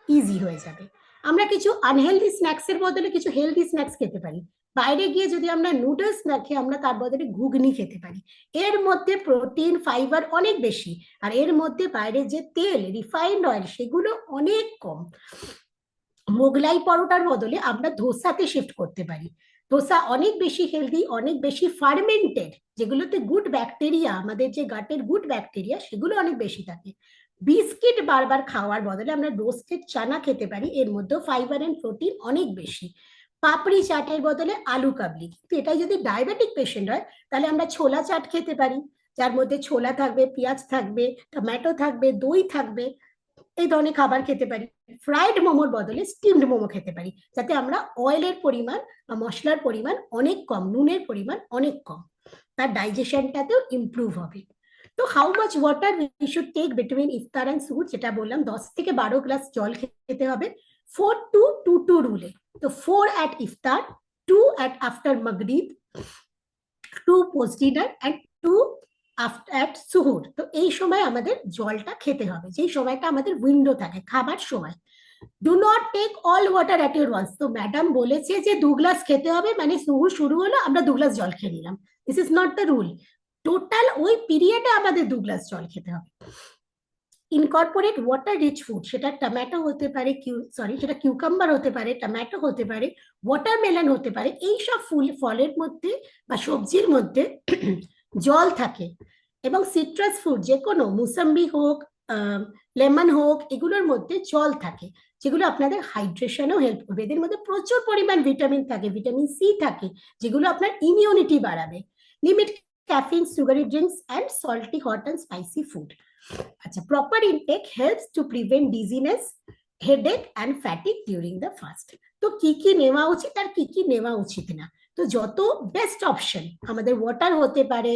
ইজি হয়ে যাবে। আমরা কিছু আনহেলদি স্ন্যাক্সের বদলে কিছু হেলদি স্ন্যাক্স খেতে পারি। বাইরে গিয়ে যদি আমরা নুডলস না খেয়ে আমরা তার বদলে ঘুগনি খেতে পারি, এর মধ্যে প্রোটিন, ফাইবার অনেক বেশি, আর এর মধ্যে বাইরে যে তেল, রিফাইন্ড অয়েল সেগুলো অনেক কম। মোগলাই পরোটার বদলে আমরা ধোসাতে শিফট করতে পারি। ধোসা অনেক বেশি হেলদি, অনেক বেশি ফার্মেন্টেড, যেগুলোতে গুড ব্যাকটেরিয়া, আমাদের যে গাটের গুড ব্যাকটেরিয়া সেগুলো অনেক বেশি থাকে। বিস্কিট বারবার খাওয়ার বদলে আমরা রোস্টেড চানা খেতে পারি, এর মধ্যে ফাইবার এন্ড প্রোটিন অনেক বেশি। পাপড়ি চাটের বদলে আলু কাবলি, কিন্তু এটাই যদি ডায়াবেটিক পেশেন্ট হয় তাহলে আমরা ছোলা চাট খেতে পারি, যার মধ্যে ছোলা থাকবে, পেঁয়াজ থাকবে, টমেটো থাকবে, দই থাকবে, এই ধরনের খাবার খেতে পারি। ফ্রাইড মোমোর বদলে স্টিমড মোমো খেতে পারি, যাতে আমরা অয়েলের পরিমাণ বা মশলার পরিমাণ অনেক কম, নুনের পরিমাণ অনেক কম, তার ডাইজেশনটাতেও ইমপ্রুভ হবে। তো how much water we should take between iftar and suhoor, যেটা বললাম 10 থেকে 12 গ্লাস জল খেতে হবে 4 to 2 রুলে। তো 4 at ইফতার, 2 at আফটার মাগরিব, 2 পোস্ট ডিনার অ্যান্ড 2 at সুহুর। তো এই সময় আমাদের জলটা খেতে হবে, যেই সময়টা আমাদের উইন্ডো থাকে খাবার সময়। Do not take all water at your once. তো ম্যাডাম বলেছে যে 2 গ্লাস খেতে হবে, মানে সুহুর শুরু হলো আমরা 2 গ্লাস জল খেয়ে নিলাম, this is not the rule. Total ওই পিরিয়ডে আমাদের 2 গ্লাস জল খেতে হবে। ইনকর্পোরেট ওয়াটার রিচ ফুড, সেটা টমেটো হতে পারে, সেটা কিউকাম্বার হতে পারে, টমেটো হতে পারে, ওয়াটারমেলন হতে পারে, এইসব ফলের মধ্যে বা সবজির মধ্যে জল থাকে। এবং সিট্রাস ফ্রুট, যে কোনো মুসাম্বি হোক, লেমন হোক, এগুলোর মধ্যে জল থাকে, যেগুলো আপনাদের হাইড্রেশনেও হেল্প করবে। এদের মধ্যে প্রচুর পরিমাণ ভিটামিন থাকে, ভিটামিন সি থাকে, যেগুলো আপনার ইমিউনিটি বাড়াবে। Limit caffeine, sugary drinks and salty, hot and spicy food. আচ্ছা, proper intake helps to prevent dizziness, headache and fatigue during the fast. তো কি কি নেওয়া উচিত আর কি কি নেওয়া উচিত না, তো যত বেস্ট অপশন আমাদের ওয়াটার হতে পারে,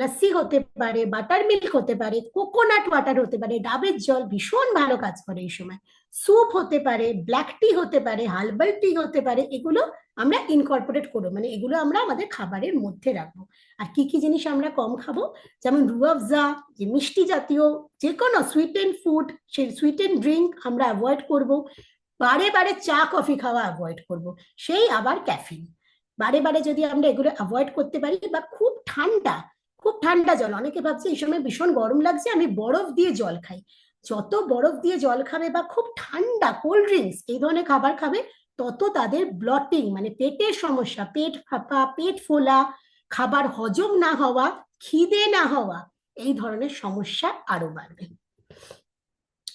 লস্যি হতে পারে, বাটার মিল্ক হতে পারে, কোকোনাট ওয়াটার হতে পারে, ডাবের জল ভীষণ ভালো কাজ করে এই সময়, স্যুপ হতে পারে, ব্ল্যাক টি হতে পারে, হার্বাল টি হতে পারে, এগুলো আমরা ইনকর্পোরেট করবো, মানে এগুলো আমরা আমাদের খাবারের মধ্যে রাখবো। আর কি কি জিনিস আমরা কম খাবো, যেমন রুয়াবজা, যে মিষ্টি জাতীয় যে কোনো সুইটেন ফুড, সেই সুইটেন ড্রিঙ্ক আমরা অ্যাভয়েড করব। বারে বারে চা কফি খাওয়া অ্যাভয়েড করব, সেই আবার ক্যাফিন, বারে বারে যদি আমরা এগুলো অ্যাভয়েড করতে পারি। বা খুব ঠান্ডা জল, অনেকে ভাবছে এই সময় ভীষণ গরম লাগছে আমি বরফ দিয়ে জল খাই, যত বরফ দিয়ে জল খাবে বা খুব ঠান্ডা কোল্ড ড্রিঙ্কস এই ধরনের খাবার খাবে তত তাদের ব্লটিং মানে পেটের সমস্যা, পেট ফাঁপা, পেট ফোলা, খাবার হজম না হওয়া, খিদে না হওয়া, এই ধরনের সমস্যা আরো বাড়বে।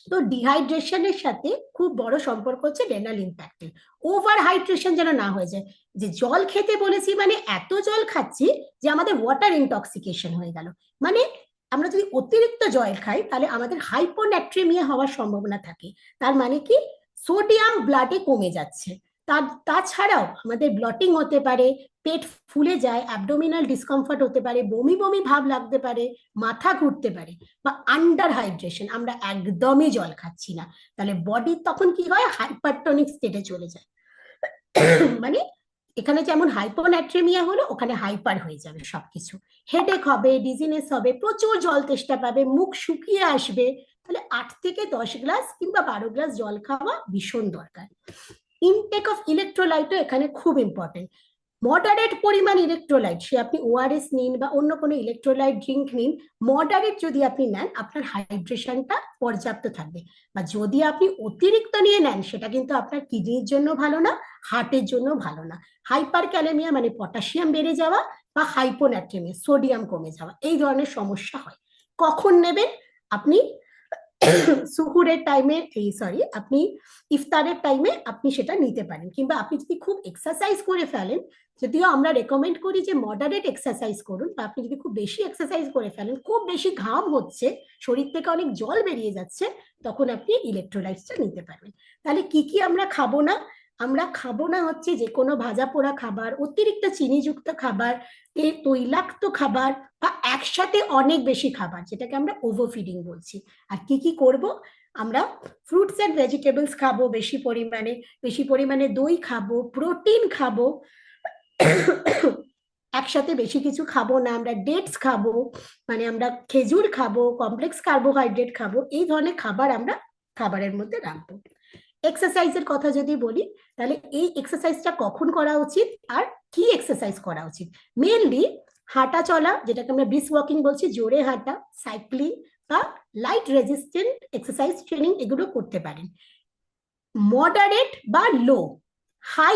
তো তো ডিহাইড্রেশনের সাথে খুব বড় সম্পর্ক হচ্ছে রেনাল ইম্প্যাক্টের। ওভার হাইড্রেশন যেন না হয়ে যায়, যে জল খেতে বলেছি মানে এত জল খাচ্ছি যে আমাদের ওয়াটার ইনটক্সিকেশন হয়ে গেল। মানে আমরা যদি অতিরিক্ত জল খাই তাহলে আমাদের হাইপোন্যাট্রেমিয়া হওয়ার সম্ভাবনা থাকে। তার মানে কি, সোডিয়াম ব্লাডে কমে যাচ্ছে। তাছাড়াও আমাদের ব্লটিং হতে পারে, পেট ফুলে যায়, অ্যাবডোমিনাল ডিসকমফর্ট হতে পারে, বমি বমি ভাব লাগতে পারে, মাথা ঘুরতে পারে, বা আন্ডার হাইড্রেশন, আমরা একদমই জল খাচ্ছি না, তাহলে বডি তখন কি হয়, হাইপারটনিক স্টেটে চলে যায়। মানে এখানে যেমন হাইপোন্যাট্রেমিয়া হলো, ওখানে হাইপার হয়ে যাবে সবকিছু, হেডেক হবে, ডিজিনেস হবে, প্রচুর জল তেষ্টা পাবে, মুখ শুকিয়ে আসবে। তাহলে 8 থেকে 10 গ্লাস কিংবা 12 গ্লাস জল খাওয়া ভীষণ দরকার। ইনটেক অফ ইলেকট্রোলাইটও এখানে খুব ইম্পর্টেন্ট। মডারেট পরিমাণ ইলেকট্রোলাইট, সে আপনি ওআরএস নিন বা অন্য কোনো ইলেকট্রোলাইট ড্রিঙ্ক নিন, মডারেট যদি আপনি নেন আপনার হাইড্রেশনটা পর্যাপ্ত থাকবে। বা যদি আপনি অতিরিক্ত নিয়ে নেন সেটা কিন্তু আপনার কিডনির জন্য ভালো না, হার্টের জন্য ভালো না। হাইপার ক্যালেমিয়া মানে পটাশিয়াম বেড়ে যাওয়া, বা হাইপোন্যাট্রেমিয়া সোডিয়াম কমে যাওয়া, এই ধরনের সমস্যা হয়। কখন নেবেন? আপনি সুহুরের টাইমে, আপনি ইফতারের টাইমে আপনি সেটা নিতে পারেন, কিংবা আপনি যদি খুব এক্সারসাইজ করে ফেলেন, যদিও আমরা রেকমেন্ড করি যে মডারেট এক্সারসাইজ করুন, বা আপনি যদি খুব বেশি এক্সারসাইজ করে ফেলেন, খুব বেশি ঘাম হচ্ছে, শরীর থেকে অনেক জল বেরিয়ে যাচ্ছে, তখন আপনি ইলেকট্রোলাইটসটা নিতে পারবেন। তাহলে কি কি আমরা খাবো না? আমরা খাবো না হচ্ছে যে কোনো ভাজা পোড়া খাবার, অতিরিক্ত চিনিযুক্ত খাবার, তৈলাক্ত খাবার, বা একসাথে অনেক বেশি খাবার, যেটাকে আমরা ওভারফিডিং বলছি। আর কি কি করব? আমরা ফ্রুটস এন্ড ভেজিটেবলস খাবো বেশি পরিমাণে দই খাবো, প্রোটিন খাবো, একসাথে বেশি কিছু খাবো না। আমরা ডেটস খাবো, মানে আমরা খেজুর খাবো, কমপ্লেক্স কার্বোহাইড্রেট খাবো, এই ধরনের খাবার আমরা খাবারের মধ্যে রাখবো। এক্সারসাইজের কথা যদি বলি, তাহলে এই এক্সারসাইজটা কখন করা উচিত আর কি এক্সারসাইজ করা উচিত? মেনলি হাঁটা চলা, যেটাকে আমরা ব্রিস্ক ওয়াকিং বলছি, জোরে হাঁটা, সাইক্লিং বা লাইট রেজিস্ট্যান্ট এক্সারসাইজ ট্রেনিং, এগুলো করতে পারেন। মডারেট বা লো হাই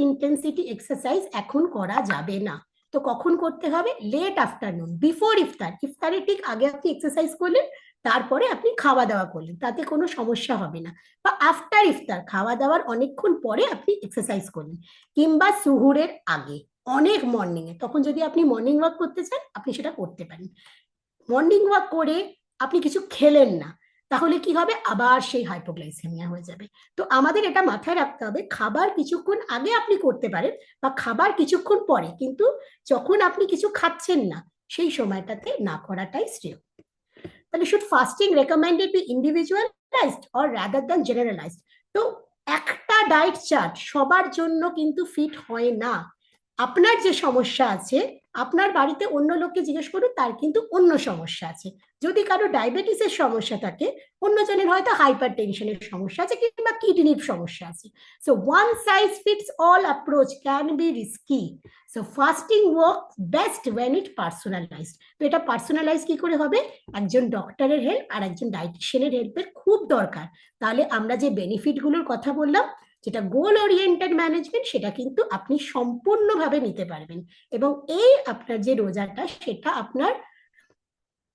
ইন্টেন্সিটি এক্সারসাইজ এখন করা যাবে না। তো কখন করতে হবে? লেট আফটারনুন, বিফোর ইফতার, ইফতারের ঠিক আগে আপনি এক্সারসাইজ করলেন, তারপরে আপনি খাওয়া দাওয়া করলেন, তাতে কোনো সমস্যা হবে না। বা আফটার ইফতার, খাওয়া দাওয়ার অনেকক্ষণ পরে আপনি এক্সারসাইজ করলেন, কিংবা সুহুরের আগে, অনেক মর্নিং এ, তখন যদি আপনি মর্নিং ওয়াক করতে চান আপনি সেটা করতে পারেন। মর্নিং ওয়াক করে আপনি কিছু খেলেন না, তাহলে কি হবে? আবার সেই হাইপোগ্লাইসেমিয়া হয়ে যাবে। তো আমাদের এটা মাথায় রাখতে হবে, খাবার কিছুক্ষণ আগে আপনি করতে পারেন বা খাবার কিছুক্ষণ পরে, কিন্তু যখন আপনি কিছু খাচ্ছেন না সেই সময়টাতে না করাটাই শ্রেয়। তাহলে should fasting recommended be individualised or rather than generalised? তো একটা ডায়েট চার্ট সবার জন্য কিন্তু ফিট হয় না। আপনার যে সমস্যা আছে, আপনার বাড়িতে অন্য লোককে জিজ্ঞেস করুন, তার কিন্তু অন্য সমস্যা আছে। যদি কারো ডায়াবেটিসের সমস্যা থাকে, অন্যজনের হয়তো হাইপার টেনশনের সমস্যা আছে, কিংবা কিডনির সমস্যা আছে। So one size fits all approach can be risky. So fasting works best when it personalised. তো এটা পার্সোনালাইজ কি করে হবে? একজন ডক্টরের হেল্প আর একজন ডায়েটিশিয়ানের হেল্পের খুব দরকার। তাহলে আমরা যে বেনিফিটগুলোর কথা বললাম, যেটা গোল ওরিয়েন্টেড ম্যানেজমেন্ট, সেটা কিন্তু আপনি সম্পূর্ণভাবে নিতে পারবেন, এবং এই আপনার যে রোজাটা সেটা আপনার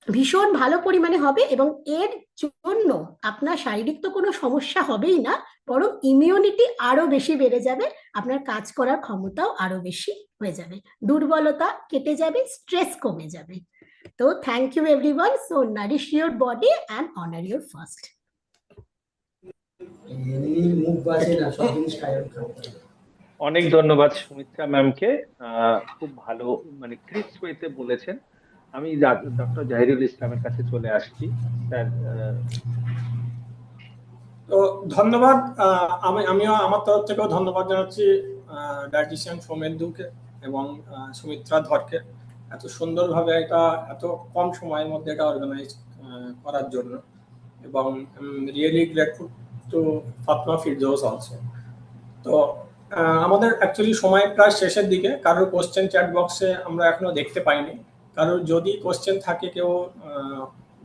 ভীষণ ভালো পরিমাণে হবে, এবং এর জন্য আপনার শারীরিক তো কোনো সমস্যা হবেই না, বরং ইমিউনিটি আরো বেশি বেড়ে যাবে, আপনার কাজ করার ক্ষমতাও আরো বেশি হয়ে যাবে, দুর্বলতা কেটে যাবে, স্ট্রেস কমে যাবে। তো thank you everyone. So nourish your body and honour your fast. অনেক ধন্যবাদ সুমিত্রা ম্যামকে, খুব ভালো মানে ক্রিস্প ওয়েতে বলেছেন। আমি ডক্টর জাহিরুল ইসলামের কাছে চলে আসছি স্যার। তো ধন্যবাদ। আমিও আমার তরফ থেকেও ধন্যবাদ জানাচ্ছি ডায়েটিশিয়ান সৌমেন্দুকে এবং সুমিত্রা ধরকে, এত সুন্দরভাবে এটা এত কম সময়ের মধ্যে এটা অর্গানাইজ করার জন্য, এবং really grateful to Fatma Firdous also. তো আমাদের অ্যাকচুয়ালি সময় প্রায় শেষের দিকে। কারোর কোশ্চেন চ্যাট বক্সে আমরা এখনো দেখতে পাইনি। কারোর যদি কোশ্চেন থাকে, কেউ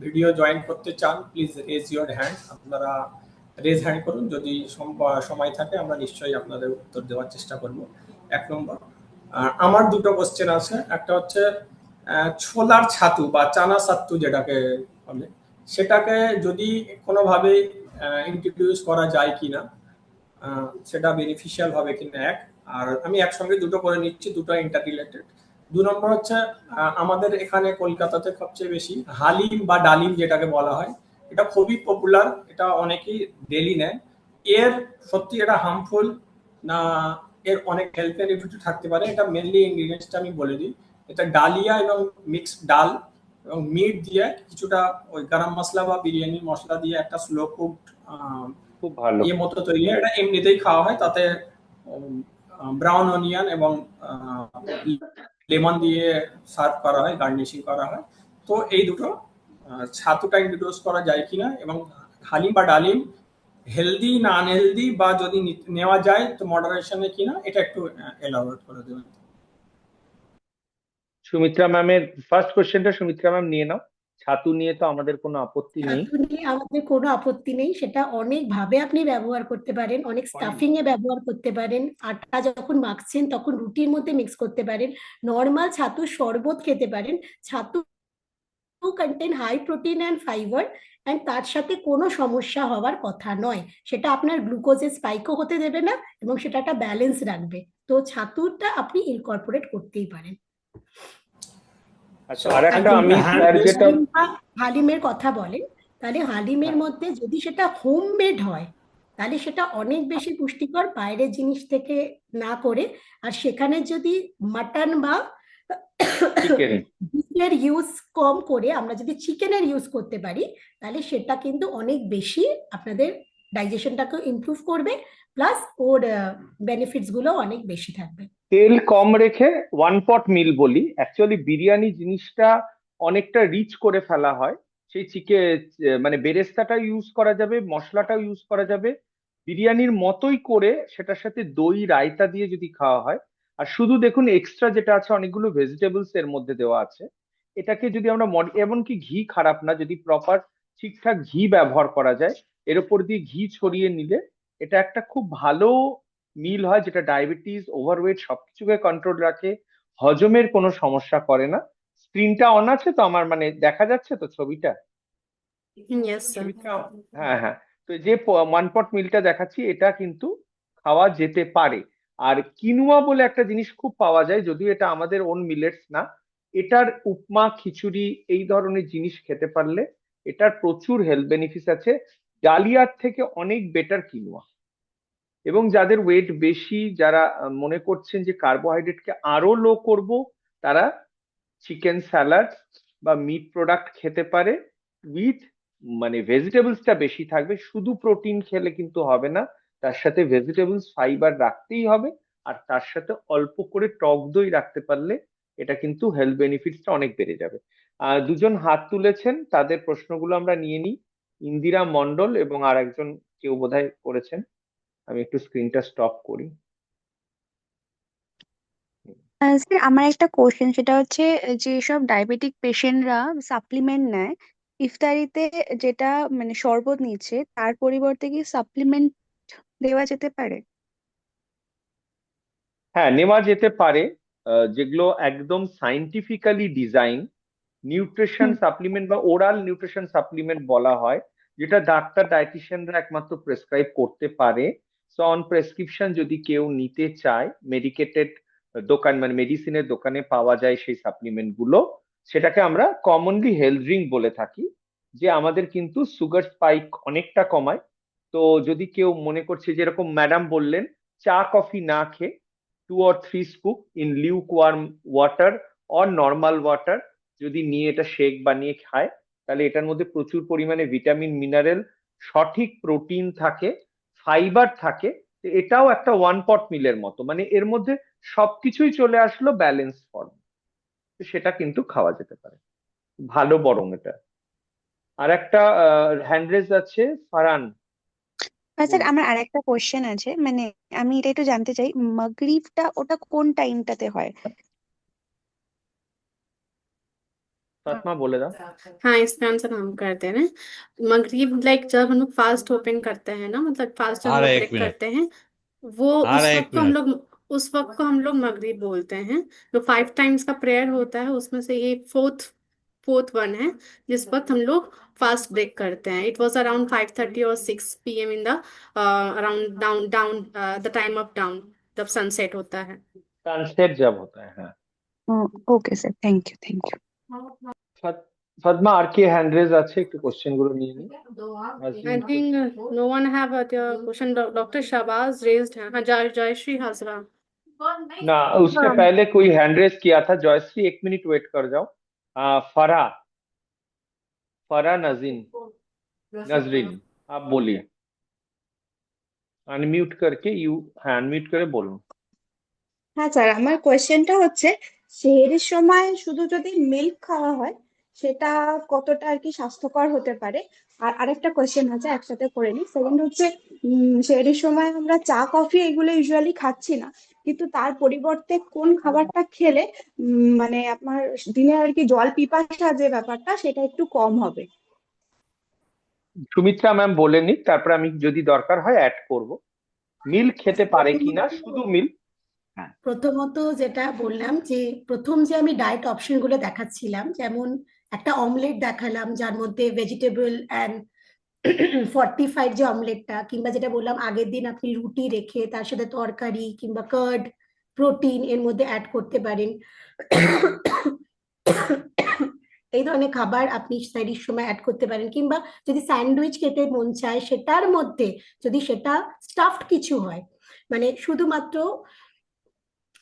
ভিডিও জয়েন করতে চান, প্লিজ রেজ ইউর হ্যান্ড। আপনারা রেজ হ্যান্ড করুন, যদি সময় থাকে আমরা নিশ্চয়ই আপনাদের উত্তর দেওয়ার চেষ্টা করব। 1 নম্বর, আমার দুটো কোশ্চেন আছে। একটা হচ্ছে ছোলার ছাতু বা চানা সাত্তু যেটাকে বলে, সেটাকে যদি কোনোভাবে ইন্ট্রোডিউস করা যায় কিনা, সেটা বেনিফিশিয়াল হবে কিনা এক। আর আমি একসঙ্গে দুটো করে নিচ্ছি, দুটো ইন্টার রিলেটেড। 2 নম্বর হচ্ছে আমাদের এখানে কলকাতাতে সবচেয়ে বেশি হালিম বা ডালিম যেটাকে বলা হয়, এটা খুবই পপুলার, এটা অনেকেই ডেলি নেয়। এর সত্যি এটা হার্মফুল না এর অনেক হেলথ বেনিফিট থাকতে পারে, এটা মেনলি ইনগ্রিডিয়েন্টসটা আমি বলে দিই। এটা ডালিয়া এবং মিক্সড ডাল এবং মিট দিয়ে কিছুটা ওই গরম মশলা বা বিরিয়ানি মশলা দিয়ে একটা স্লো কুকড খুব ভালো। ইয়ে মতো তৈরি হয়। এটা এমনিতেই খাওয়া হয়, তাতে ব্রাউন অনিয়ন এবং লেমন দিয়ে সার্ভ করা হয়, গার্নিশিং করা হয়। তো এই দুটো ছাতুটা ইন্ট্রোডিউস করা যায় কিনা, এবং হালিম বা ডালিম হেলদি না আনহেলদি, বা যদি নেওয়া যায় তো মডারেশনে কিনা, এটা একটু এলাবোরেট করে দেবেন। সুমিত্রা ম্যামের ফার্স্ট কোশ্চেনটা সুমিত্রা ম্যাম নিয়ে নাও। ছাতু নিয়ে তো আমাদের কোনো আপত্তি নেই। ছাতু নিয়ে আমাদের কোনো আপত্তি নেই, সেটা অনেক ভাবে আপনি ব্যবহার করতে পারেন, অনেক স্টাফিং এ ব্যবহার করতে পারেন, আটা যখন মাখছেন তখন রুটির মধ্যে মিক্স করতে পারেন, নর্মাল ছাতুর শরবত খেতে পারেন। ছাতু contain high protein and fibre, and তার সাথে কোনো সমস্যা হওয়ার কথা নয়। সেটা আপনার গ্লুকোজের স্পাইকও হতে দেবে না, এবং সেটা একটা ব্যালেন্স রাখবে। তো ছাতুটা আপনি ইনকর্পোরেট করতেই পারেন। আচ্ছা, আর একটা একদম আমি hand স্যার based যেটা হালিম বা হালিমের কথা বলেন, তাহলে হালিমের মধ্যে যদি সেটা হোম মেড হয় তাহলে সেটা অনেক বেশি পুষ্টিকর বাইরের জিনিস থেকে না করে। আর সেখানে যদি মাটন বা চিকেন, বিফের ইউজ কম করে আমরা যদি চিকেনের ইউজ করতে পারি, তাহলে সেটা কিন্তু অনেক বেশি আপনাদের ডাইজেশনটাকে ইমপ্রুভ করবে, প্লাস ওর বেনিফিটস গুলো অনেক বেশি থাকবে। তেল কম রেখে ওয়ান পট মিল বলি, অ্যাকচুয়ালি বিরিয়ানি জিনিসটা অনেকটা রিচ করে ফেলা হয়। সেই মানে বেরেস্তাটা ইউজ করা যাবে, মশলাটাও ইউজ করা যাবে বিরিয়ানির মতোই করে, সেটার সাথে দই রায়তা দিয়ে যদি খাওয়া হয়। আর শুধু দেখুন এক্সট্রা যেটা আছে, অনেকগুলো ভেজিটেবলস এর মধ্যে দেওয়া আছে। এটাকে যদি আমরা এমনকি ঘি খারাপ না, যদি প্রপার ঠিকঠাক ঘি ব্যবহার করা যায়, এর উপর দিয়ে ঘি ছড়িয়ে নিলে এটা একটা খুব ভালো মিল হয়, যেটা ডায়াবেটিস, ওভারওয়েট সবকিছুকে কন্ট্রোল রাখে, হজমের কোনো সমস্যা করে না। স্ক্রিনটা অন আছে তো আমার, মানে দেখা যাচ্ছে তো ছবিটা? Yes, sir. সুমিত্রা, হ্যাঁ হ্যাঁ। তো যে ওয়ান পট মিলটা দেখাচ্ছি, এটা কিন্তু খাওয়া যেতে পারে। আর কিনুয়া বলে একটা জিনিস খুব পাওয়া যায়, যদিও এটা আমাদের ওন মিলেটস না। এটার উপমা, খিচুড়ি, এই ধরনের জিনিস খেতে পারলে এটার প্রচুর হেলথ বেনিফিট আছে, ডালিয়ার থেকে অনেক বেটার কিনুয়া। এবং যাদের ওয়েট বেশি, যারা মনে করছেন যে কার্বোহাইড্রেটকে আরো লো করব, তারা চিকেন স্যালাড বা মিট প্রোডাক্ট খেতে পারে উইথ, মানে ভেজিটেবলসটা বেশি থাকবে। শুধু প্রোটিন খেলে কিন্তু হবে না, তার সাথে ভেজিটেবলস ফাইবার রাখতেই হবে। আর তার সাথে অল্প করে টক দই রাখতে পারলে এটা কিন্তু হেলথ বেনিফিটসটা অনেক বেড়ে যাবে। দুজন হাত তুলেছেন, তাদের প্রশ্নগুলো আমরা নিয়ে নিই। ইন্দিরা মন্ডল এবং আর একজন কেউ বোধহয় করেছেন। আমি একটু স্ক্রিনটা স্টপ করি। স্যার আমার একটা কোশ্চেন, সেটা হচ্ছে যেসব ডায়াবেটিক পেশেন্টরা সাপ্লিমেন্ট নেয় ইফতারিতে, যেটা মানে শরবত নিচ্ছে, তার পরিবর্তে কি সাপ্লিমেন্ট দেওয়া যেতে পারে? হ্যাঁ, নেওয়া যেতে পারে। যেগুলো একদম সাইন্টিফিক্যালি ডিজাইন নিউট্রিশন সাপ্লিমেন্ট বা ওরাল নিউট্রিশন সাপ্লিমেন্ট বলা হয়, যেটা ডাক্তার ডায়েটিশিয়ানরা একমাত্র প্রেসক্রাইব করতে পারে। সো অন প্রেসক্রিপশন যদি কেউ নিতে চায়, মেডিকেটেড দোকান, মানে মেডিসিনের দোকানে পাওয়া যায় সেই সাপ্লিমেন্ট গুলো। সেটাকে আমরা কমনলি হেলথ ড্রিঙ্ক বলে থাকি, যে আমাদের কিন্তু সুগার স্পাইক অনেকটা কমায়। তো যদি কেউ মনে করছে, যেরকম ম্যাডাম বললেন, চা কফি না খেয়ে 2 or 3 scoop in Luke worm water or normal water যদি নিয়ে এটা শেক বানিয়ে খায়, তাহলে এটার মধ্যে প্রচুর পরিমাণে ভিটামিন, মিনারেল, সঠিক প্রোটিন থাকে, ফাইবার থাকে। তো এটাও একটা ওয়ান পট মিলের মতো, মানে এর মধ্যে সবকিছুই চলে আসলো ব্যালেন্স ফর্ম। তো সেটা কিন্তু খাওয়া যেতে পারে, ভালো বরং এটা। আর একটা হ্যান্ড রেজ আছে, ফারহান, আর স্যার বলুন। আমার আরেকটা কোশ্চেন আছে, মানে আমি এটা একটু জানতে চাই, মাগরিবটা ওটা কোন টাইমটাতে হয়? ফাতমা বলে দাও। हाँ, इसका आंसर हम कर दे रहे हैं। मगरिब लाइक जब हम लोग फास्ट ओपन करते हैं ना, मतलब फास्ट जब हम आ लोग रहा है, एक ब्रेक मिनट करते हैं, वो आ रहा उस है, वक्त एक को हम मिनट। लोग उस वक्त को हम लोग मगरिब बोलते हैं। जो 5 टाइम्स का प्रेयर होता है उसमें से ये 4th फोर्थ वन है जिस वक्त हम लोग फास्ट ब्रेक करते हैं. इट वॉज अराउंड 5:30 और 6 PM in the around down down the time of down जब सनसेट होता है. सनसेट जब होता है, हाँ। Okay sir, thank you. Fatma, আর কি হ্যান্ড রেজ আছে? একটু কোশ্চেন গুলো নিয়ে নিই। I think no one have a question. Dr. Shabazz raised hand. हाँ, जयश्री हाजरा. ना, उसके पहले कोई हैंड रेज किया था। जयश्री, 1 मिनट वेट कर जाओ। फरा नजरीन, आप बोलिए। अनम्यूट करके अनम्यूट करे बोलूं। হ্যাঁ স্যার, আমার কোয়েশ্চেনটা হচ্ছে সেহরির সময় শুধু যদি মিল্ক খাওয়া হয় সেটা কতটা আর কি স্বাস্থ্যকর হতে পারে? আর আরেকটা কোয়েশ্চেন আছে, একসাথে করে নিই। সেকেন্ড হচ্ছে সেহরির সময় আমরা চা কফি এগুলো ইউজুয়ালি খাচ্ছি না, কিন্তু তার পরিবর্তে কোন খাবারটা খেলে মানে আপনার দিনে আর কি জল পিপাসা যে ব্যাপারটা সেটা একটু কম হবে? সুমিত্রা ম্যাম বলে নিক, তারপর আমি যদি দরকার হয় অ্যাড করব। মিল্ক খেতে পারে কিনা, শুধু মিল্ক? প্রথমত যেটা বললাম যে প্রথম যে আমি ডায়েট অপশন গুলো দেখাচ্ছিলাম, যেমন একটা অমলেট দেখালাম যার মধ্যে ভেজিটেবল অ্যান্ড ফর্টিফাইড যে অমলেটটা, কিংবা যেটা বললাম আগের দিন আপনি রুটি রেখে তার সাথে তরকারি কিংবা কার্ড প্রোটিন এর মধ্যে অ্যাড করতে পারেন। এই ধরনের খাবার আপনি সেহরির সময় অ্যাড করতে পারেন, কিংবা যদি স্যান্ডউইচ খেতে মন চায় সেটার মধ্যে যদি সেটা স্টাফড কিছু হয়, মানে শুধুমাত্র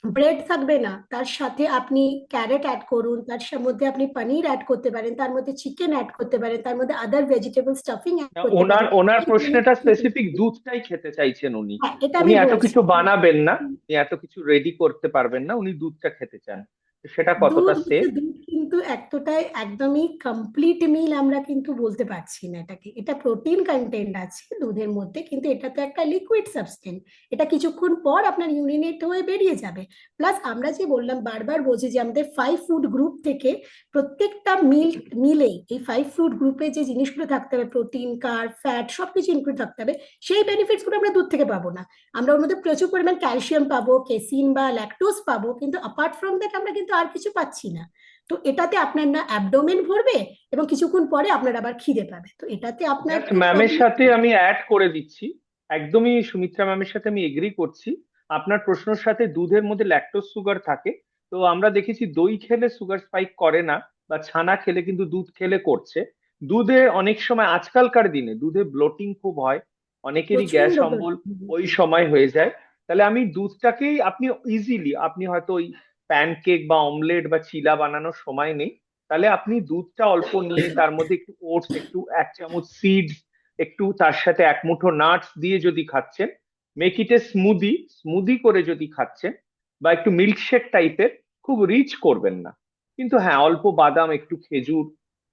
ব্রেড থাকবে না, তার সাথে আপনি ক্যারেট অ্যাড করুন, তার মধ্যে আপনি পনির অ্যাড করতে পারেন, তার মধ্যে চিকেন অ্যাড করতে পারেন, তার মধ্যে আদার ভেজিটেবল স্টাফিং অ্যাড করতে ওনার পারেন। ওনার প্রশ্নটা স্পেসিফিক দুধটাই খেতে চাইছেন উনি। হ্যাঁ, এটা উনি আমি এত বলছি। কিছু বানাবেন না, উনি এত কিছু রেডি করতে পারবেন না, উনি দুধটা খেতে চান। তো সেটা কতটা সেফ? দুধ কিন্তু এতটাই একদমই কমপ্লিট মিল আমরা কিন্তু বলতে পারছি না এটাকে। এটা প্রোটিন কন্টেন্ট আছে দুধের মধ্যে, কিন্তু এটা তো একটা লিকুইড সাবস্টেন্স। এটা কিছুক্ষণ পর আপনার ইউরিনেট হয়ে বেরিয়ে যাবে। প্লাস আমরা যে বললাম, বারবার বলছি যে আমাদের 5 ফুড গ্রুপ থেকে প্রত্যেকটা মিলেই এই 5 ফুড গ্রুপে যে জিনিসগুলো থাকতে হবে, প্রোটিন, কার্ব, ফ্যাট সবকিছু ইনক্লুড থাকতে হবে, সেই বেনিফিটস গুলো আমরা দুধ থেকে পাবো না। আমরা ওর মধ্যে প্রচুর পরিমাণ ক্যালসিয়াম পাবো, কেসিন বা ল্যাকটোজ পাবো, কিন্তু অ্যাপার্ট ফ্রম দ্যাট আমরা কিন্তু আর কিছু পাচ্ছি না। তো এটাতে আপনার না অ্যাবডোমেন ভরবে এবং কিছুক্ষণ পরে আপনার আবার খিদে পাবে। তো এটাতে আপনার ম্যামের সাথে আমি অ্যাড করে দিচ্ছি, একদমই সুমিত্রা ম্যামের সাথে আমি এগ্রি করছি। আপনার প্রশ্নের সাথে দুধের মধ্যে ল্যাকটোজ সুগার থাকে, তো আমরা দেখেছি দই খেলে সুগার স্পাইক করে না, বা ছানা খেলে, কিন্তু দুধ খেলে করছে। দুধে অনেক সময় আজকালকার দিনে দুধে ব্লোটিং খুব হয়, অনেকেরই গ্যাস প্রচন্ড অম্বল ওই সময় হয়ে যায়। তাহলে আমি দুধটাকেই আপনি ইজিলি, আপনি হয়তো ওই প্যানকেক বা অমলেট বা চিলা বানানোর সময় নেই, তাহলে আপনি দুধটা অল্প নিয়ে তার মধ্যে একটু ওটস, একটু 1 চামচ সিডস, একটু তার সাথে 1 মুঠো নাটস দিয়ে যদি খাচ্ছেন, মেক ইট এ স্মুদি করে যদি খাচ্ছেন, বা একটু মিল্কশেক টাইপের, খুব রিচ করবেন না, কিন্তু হ্যাঁ অল্প বাদাম, একটু খেজুর,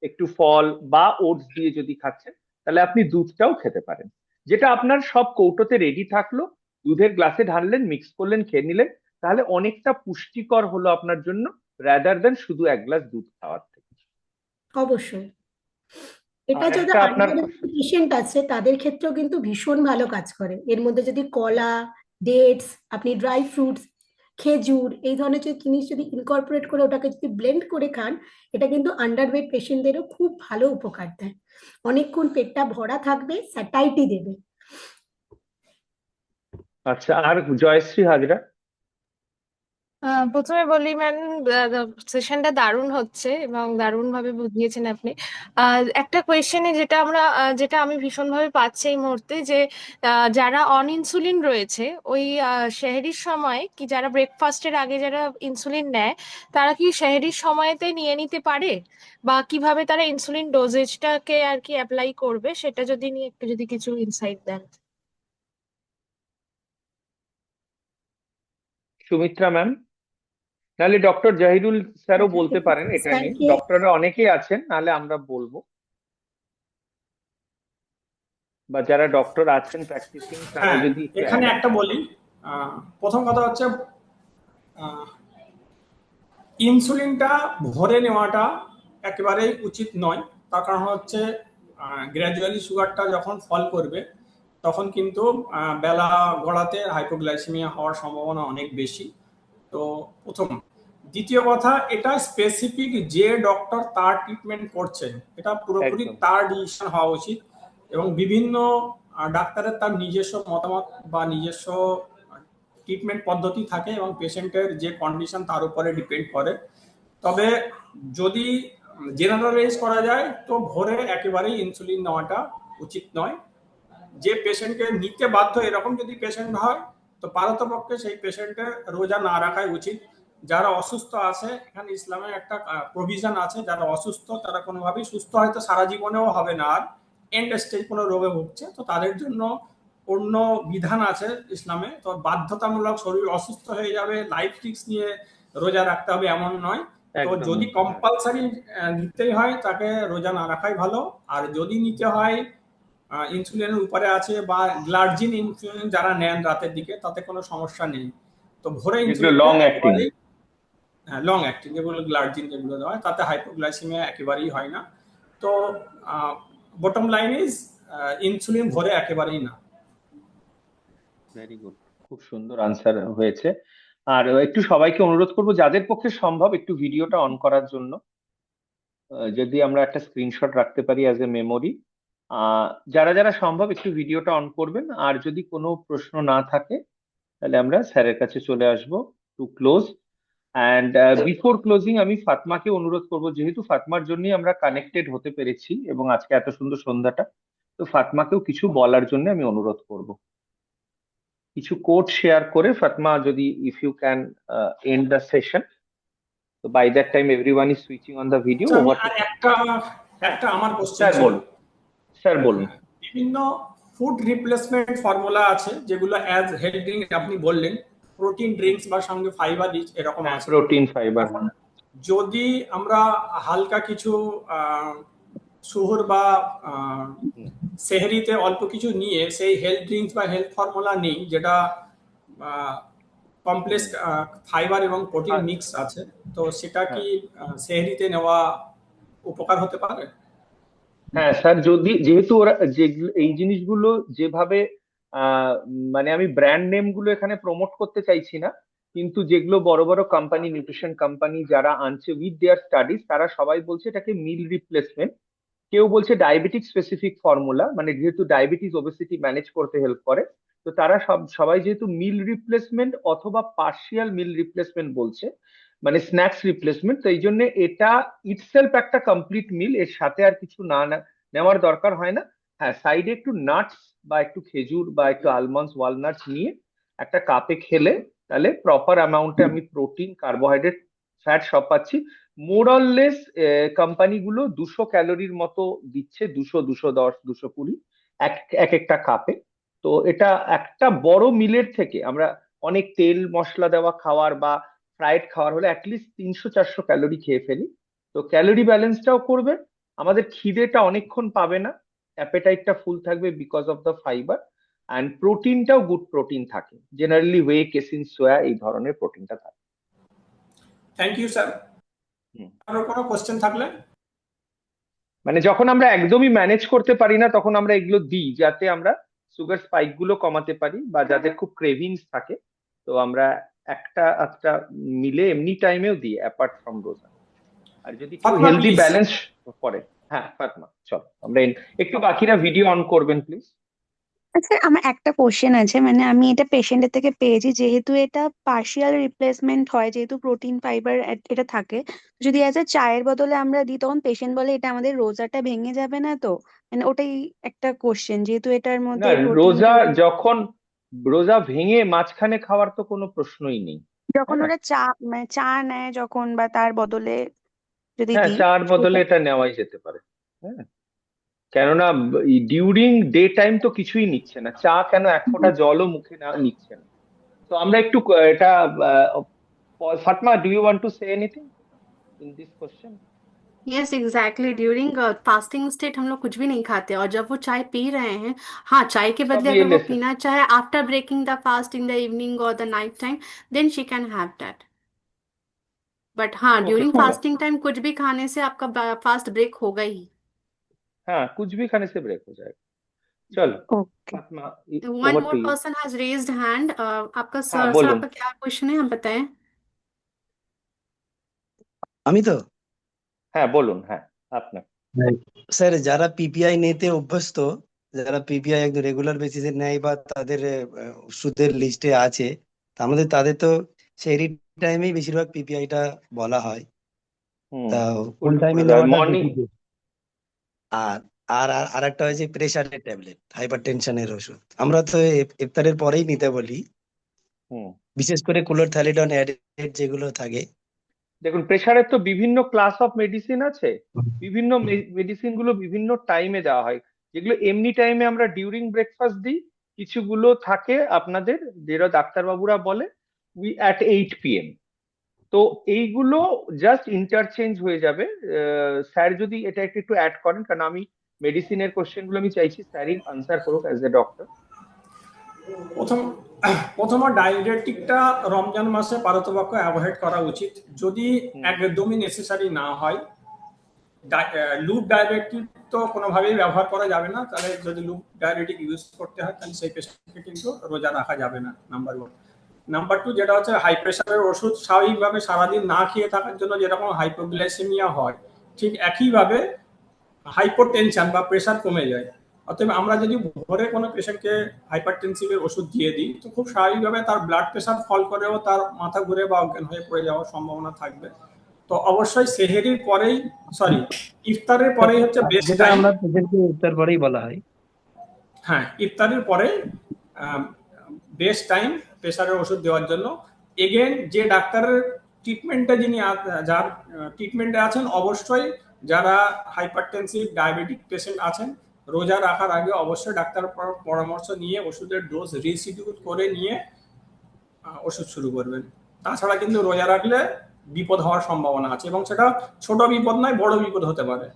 একটু ফল বা ওটস দিয়ে যদি খাচ্ছেন, তাহলে আপনি দুধটাও খেতে পারেন। যেটা আপনার সব কৌটোতে রেডি থাকলো, দুধের গ্লাসে ঢাললেন, মিক্স করলেন, খেয়ে নিলেন, তাহলে অনেকটা পুষ্টিকর হলো আপনার জন্য, রাদার দেন শুধু 1 গ্লাস দুধ খাওয়ার থেকে। অবশ্যই। এটা আর যদি একটা আপনার পেশেন্ট আছে তাদের ক্ষেত্রেও কিন্তু ভীষণ ভালো কাজ করে। এর মধ্যে যদি কলা, ডেটস, আপনি ড্রাই ফ্রুটস, খেজুর এই ধরনের যে জিনিস যদি ইনকর্পোরেট করে ওটাকে যদি ব্লেন্ড করে খান, এটা কিন্তু আন্ডারওয়েট পেশেন্টদেরও খুব ভালো উপকার দেয়। অনেকক্ষণ পেটটা ভরা থাকবে, স্যাটাইটি দেবে। আচ্ছা, আর জয়শ্রী হাজরা? প্রথমে বলি ম্যাম, সেশনটা দারুণ হচ্ছে এবং দারুণ ভাবে বুঝিয়েছেন আপনি। একটা কোয়েশ্চেনে যেটা আমি ভীষণভাবে পাচ্ছি এই মুহূর্তে, যে যারা অন ইনসুলিন রয়েছে, ওই সেহরির সময় কি, যারা ব্রেকফাস্টের আগে যারা ইনসুলিন নেয়, তারা কি সেহরির সময়তে নিয়ে নিতে পারে, বা কিভাবে তারা ইনসুলিন ডোজেজটাকে আর কি অ্যাপ্লাই করবে, সেটা নিয়ে একটু যদি কিছু ইনসাইট দেন। সুমিত্রা ম্যাম, নাহলে ডক্টর জাহিরুল স্যারও বলতে পারেন এটা নিয়ে, স্যারকে ডক্টররা অনেকেই আছেন, নাহলে আমরা বলবো, বা যারা ডক্টর আছেন প্র্যাকটিসিং, তারা হ্যাঁ, যদি এখানে একটা বলি। প্রথম কথা হচ্ছে ইনসুলিনটা ভরে নেওয়াটা একেবারেই উচিত নয়। তার কারণ হচ্ছে গ্র্যাজুয়ালি সুগারটা যখন ফল করবে তখন কিন্তু বেলা গড়াতে হাইপোগ্লাইসেমিয়া হওয়ার সম্ভাবনা অনেক বেশি। তো প্রথম, দ্বিতীয় কথা, এটা স্পেসিফিক যে ডক্টর তার ট্রিটমেন্ট করছেন, এটা পুরোপুরি একদম তার ডিসিশন হওয়া উচিত। এবং বিভিন্ন ডাক্তারের তার নিজস্ব মতামত বা নিজস্ব ট্রিটমেন্ট পদ্ধতি থাকে এবং পেশেন্টের যে কন্ডিশন তার উপরে ডিপেন্ড করে। তবে যদি জেনারেলাইজ করা যায় তো ভোরে একেবারেই ইনসুলিন নেওয়াটা উচিত নয়। যে পেশেন্টকে নিতে বাধ্য এরকম যদি পেশেন্ট হয় তো পারতপক্ষে সেই পেশেন্টের রোজা না রাখাই উচিত। যারা অসুস্থ আছে, এখানে ইসলামের একটা প্রভিশন আছে, যারা অসুস্থ তারা কোনোভাবেই সুস্থ হয়তো সারা জীবনেও হবে না, আর এন্ড স্টেজ কোনো রোগে ভুগছে তো তাদের জন্য অন্য বিধান আছে ইসলামে। তো বাধ্যতামূলক শরীর অসুস্থ হয়ে যাবে লাইফ রিস্ক নিয়ে রোজা রাখতে হবে এমন নয়। তো একদম যদি কম্পালসারি নিতেই হয় তাকে রোজা না রাখাই ভালো। আর যদি নিতে হয় ইনসুলিনের উপরে আছে বা গ্লার্জিন ইনসুলিন যারা নেন রাতের দিকে তাতে কোনো সমস্যা নেই। তো ভোরে যেগুলো insulin long acting. Long acting যেগুলো গ্লার্জিন যেগুলো দেওয়া হয় তাতে হাইপোগ্লাইসিমিয়া একেবারেই হয় না। তো বটম লাইন ইজ ইনসুলিন ভোরে একেবারেই না। ভেরি গুড, খুব সুন্দর আনসার হয়েছে। আর একটু সবাইকে অনুরোধ করবো যাদের পক্ষে সম্ভব একটু ভিডিওটা অন করার জন্য। যদি আমরা একটা স্ক্রিনশট রাখতে পারি অ্যাজ এ মেমোরি। যারা যারা সম্ভব একটু ভিডিওটা অন করবেন। আর যদি কোনো প্রশ্ন না থাকে তাহলে আমরা স্যারের কাছে চলে আসব to close. And before closing আমি ফাতমাকে অনুরোধ করব, যেহেতু ফাতমার জন্যই আমরা কানেক্টেড হতে পেরেছি এবং আজকে এত সুন্দর সন্ধ্যাটা, তো ফাতমাকেও কিছু বলার জন্য আমি অনুরোধ করব। কিছু কোড শেয়ার করে ফাতমা যদি if you can end the session, তো by that time everyone is switching on the video আচ্ছা, আমি ওভার টু। আর একটা আমার কোশ্চেন স্যার ছিল। বলুন, স্যার বলুন। বিভিন্ন ফুড রিপ্লেসমেন্ট ফর্মুলা আছে যেগুলো অ্যাজ হেলথ ড্রিঙ্ক আপনি বললেন, প্রোটিন ড্রিঙ্কস বা সঙ্গে ফাইবার রিচ এরকম আছে। Protein fibre. এখন যদি আমরা হালকা কিছু সুহর বা সেহরিতে অল্প কিছু নিয়ে সেই হেলথ ড্রিঙ্কস বা হেলথ ফর্মুলা নিই যেটা কমপ্লেক্স ফাইবার এবং প্রোটিন মিক্স আছে, তো সেটা কি সেহরিতে নেওয়া উপকার হতে পারে? হ্যাঁ স্যার, যদি যেহেতু ওরা যেগুলো এই জিনিসগুলো যেভাবে আহ, মানে আমি ব্র্যান্ড নেম গুলো এখানে প্রমোট করতে চাইছি না, কিন্তু যেগুলো বড় বড় কোম্পানি, নিউট্রিশন কোম্পানি যারা আনছে উইথ দেয়ার স্টাডিজ, তারা সবাই বলছে এটাকে মিল রিপ্লেসমেন্ট। কেউ বলছে ডায়াবেটিক স্পেসিফিক ফর্মুলা, মানে যেহেতু ডায়াবেটিস ওবেসিটি ম্যানেজ করতে হেল্প করে, তো তারা সবাই যেহেতু মিল রিপ্লেসমেন্ট অথবা পার্শিয়াল মিল রিপ্লেসমেন্ট বলছে, মানে স্ন্যাক্স রিপ্লেসমেন্ট, তো এই জন্য এটা ইটসেলফ একটা কমপ্লিট মিল, এর সাথে আর কিছু নেওয়ার দরকার হয় না। হ্যাঁ, সাইডে একটু নাটস বা একটু খেজুর বা একটু আলমন্ডস ওয়ালনাটস নিয়ে একটা কাপে খেলে তাহলে প্রপার অ্যামাউন্টে আমি প্রোটিন, কার্বোহাইড্রেট, ফ্যাট সব পাচ্ছি। মোরললেস কোম্পানিগুলো 200 ক্যালোরির মতো দিচ্ছে, 200, 210, 220 এক এক একটা কাপে। তো এটা একটা বড় মিলের থেকে আমরা অনেক তেল মশলা দেওয়া খাওয়ার বা ফ্রাইড খাওয়ার হলে অ্যাটলিস্ট 300-400 ক্যালোরি খেয়ে ফেলি। তো ক্যালোরি ব্যালেন্সটাও করবে, আমাদের খিদেটা অনেকক্ষণ পাবে না, অ্যাপেটাইটটা ফুল থাকবে because of the fibre, and প্রোটিনটাও গুড প্রোটিন থাকে, জেনারেলি ওয়ে, কেসিন, সোয়া, এই ধরনের প্রোটিনটা থাকে। Thank you sir. আরো কোনো কোশ্চেন থাকলে? মানে যখন আমরা একদমই ম্যানেজ করতে পারি না তখন আমরা এগুলো দিই যাতে আমরা সুগার স্পাইক গুলো কমাতে পারি, বা যাদের খুব ক্রেভিংস থাকে তো আমরা একটা মিলে এমনি টাইমেও দিই অ্যাপার্ট ফ্রম রোজা। আর যদি কেউ ফাতমা হেলদি প্লিজ। ব্যালেন্স করে। হ্যাঁ ফাতমা, চলো আমরা একটু বাকিরা ভিডিও অন করবেন প্লিজ। আচ্ছা, আমার একটা কোশ্চেন আছে, মানে আমি এটা পেশেন্টের থেকে পেয়েছি, যেহেতু এটা পার্শিয়াল রিপ্লেসমেন্ট হয়, যেহেতু প্রোটিন ফাইবার এটা থাকে, যদি অ্যাজ এ চায়ের বদলে আমরা দিই তখন পেশেন্ট বলে এটা আমাদের রোজাটা ভেঙে যাবে না তো? মানে ওটাই একটা কোশ্চেন, যেহেতু এটার না, মধ্যে রোজা প্রোটিনটা। যখন রোজা ভেঙে মাঝখানে খাওয়ার তো কোনো প্রশ্নই নেই। যখন হ্যাঁ, ওরা চা মানে চা নেয় যখন, বা তার বদলে যদি হ্যাঁ দিই চার বদলে সেটা। এটা নেওয়াই যেতে পারে। হ্যাঁ, কেননা ডিউরিং ডে টাইম তো কিছুই নিচ্ছে না, চা কেন এক ফোঁটা জলও মুখে নিচ্ছে না। তো আমরা একটু এটা Fatma, do you want to say anything in this question? Yes exactly during fasting state हम लोग कुछ भी नहीं खाते, और जब वो चाय पी रहे हैं, हाँ चाय के सब बदले ये अगर ले वो पीना चाहे after breaking the fast in the evening और the night time, then she can have that. But हाँ, ओके, ड्यूरिंग खूब। फास्टिंग टाइम कुछ भी खाने से आपका फास्ट ब्रेक होगा ही। हाँ, कुछ भी खाने से ब्रेक हो जाएगा। चलो okay. Fatima, one over more to you. Person has raised hand. आपका हाँ सर बोलून। आपका क्या क्वेश्चन है, आप बताएं। আমি তো হ্যাঁ বলুন, হ্যাঁ আপনার। স্যার, যারা পিপিআই নিতে অভ্যস্ত, যারা পিপিআই একদম রেগুলার বেসিসে নেয় বা তাদের ওষুধের লিস্টে আছে, তাদের তো সেই টাইমেই বেশিরভাগ পিপিআইটা বলা হয়। তা কোন টাইমে নেওয়াটা মর্নিং বেশি good? আর আর আর একটা হয়েছে প্রেশারের ট্যাবলেট, হাইপার টেনশনের ওষুধ আমরা তো ইফতারের পরেই নিতে বলি, বিশেষ করে ক্লোরথ্যালিডন অ্যাডেড যেগুলো থাকে। দেখুন, প্রেশারের তো বিভিন্ন ক্লাস অফ মেডিসিন আছে, বিভিন্ন মেডিসিন গুলো বিভিন্ন টাইমে দেওয়া হয়। যেগুলো এমনি টাইমে আমরা ডিউরিং ব্রেকফাস্ট দিই, কিছুগুলো থাকে আপনাদের যেটা ডাক্তারবাবুরা বলে উই অ্যাট 8 PM। তো এইগুলো জাস্ট ইন্টারচেঞ্জ হয়ে যাবে। স্যার যদি এটা একটু অ্যাড করেন, কারণ আমি মেডিসিনের কোশ্চেন গুলো আমি চাইছি স্যারই আনসার করুক অ্যাজ এ ডক্টর। প্রথম ডায়াবেটিকটা রমজান মাসে পারতপক্ষ অ্যাভয়েড করা উচিত যদি একদমই নেসেসারি না হয়। লুপ ডায়াবেটিক তো কোনোভাবেই ব্যবহার করা যাবে না, তাহলে যদি লুপ ডায়াবেটিক ইউজ করতে হয় তাহলে সেই পেশেন্টকে কিন্তু রোজা রাখা যাবে না, নাম্বার 1। নাম্বার 2, যেটা হচ্ছে হাই প্রেশারের ওষুধ স্বাভাবিকভাবে সারাদিন না খেয়ে থাকার জন্য যেরকম হাইপোগ্লাইসেমিয়া হয়, ঠিক একইভাবে হাইপোটেনশন বা প্রেশার কমে যায়। অতএব আমরা যদি ভোরে কোনো পেশেন্টকে হাইপারটেনসিভের ওষুধ দিয়ে দিই তো খুব স্বাভাবিকভাবে তার ব্লাড প্রেশার ফল করেও তার মাথা ঘুরে বা অজ্ঞান হয়ে পড়ে যাওয়ার সম্ভাবনা থাকবে। তো অবশ্যই সেহেরির পরেই, সরি ইফতারের পরেই হচ্ছে বেস্ট যেটা টাইম। আমরা পেশেন্টকে ইফতার পরেই বলা হয়। হ্যাঁ, ইফতারের পরে বেস্ট টাইম প্রেশারের ওষুধ দেওয়ার জন্য। এগেন, যে ডাক্তারের ট্রিটমেন্টে যার ট্রিটমেন্টে আছেন, অবশ্যই যারা হাইপারটেনসিভ ডায়াবেটিক পেশেন্ট আছেন রোজা রাখার আগে অবশ্যই ডাক্তার পরামর্শ নিয়ে ওষুধের ডোজ রিশিডিউল করে নিয়ে ওষুধ শুরু করবেন। তাছাড়া কিন্তু রোজা রাখলে বিপদ হওয়ার সম্ভাবনা আছে, এবং সেটা ছোট বিপদ নয়, বড় বিপদ হতে পারে।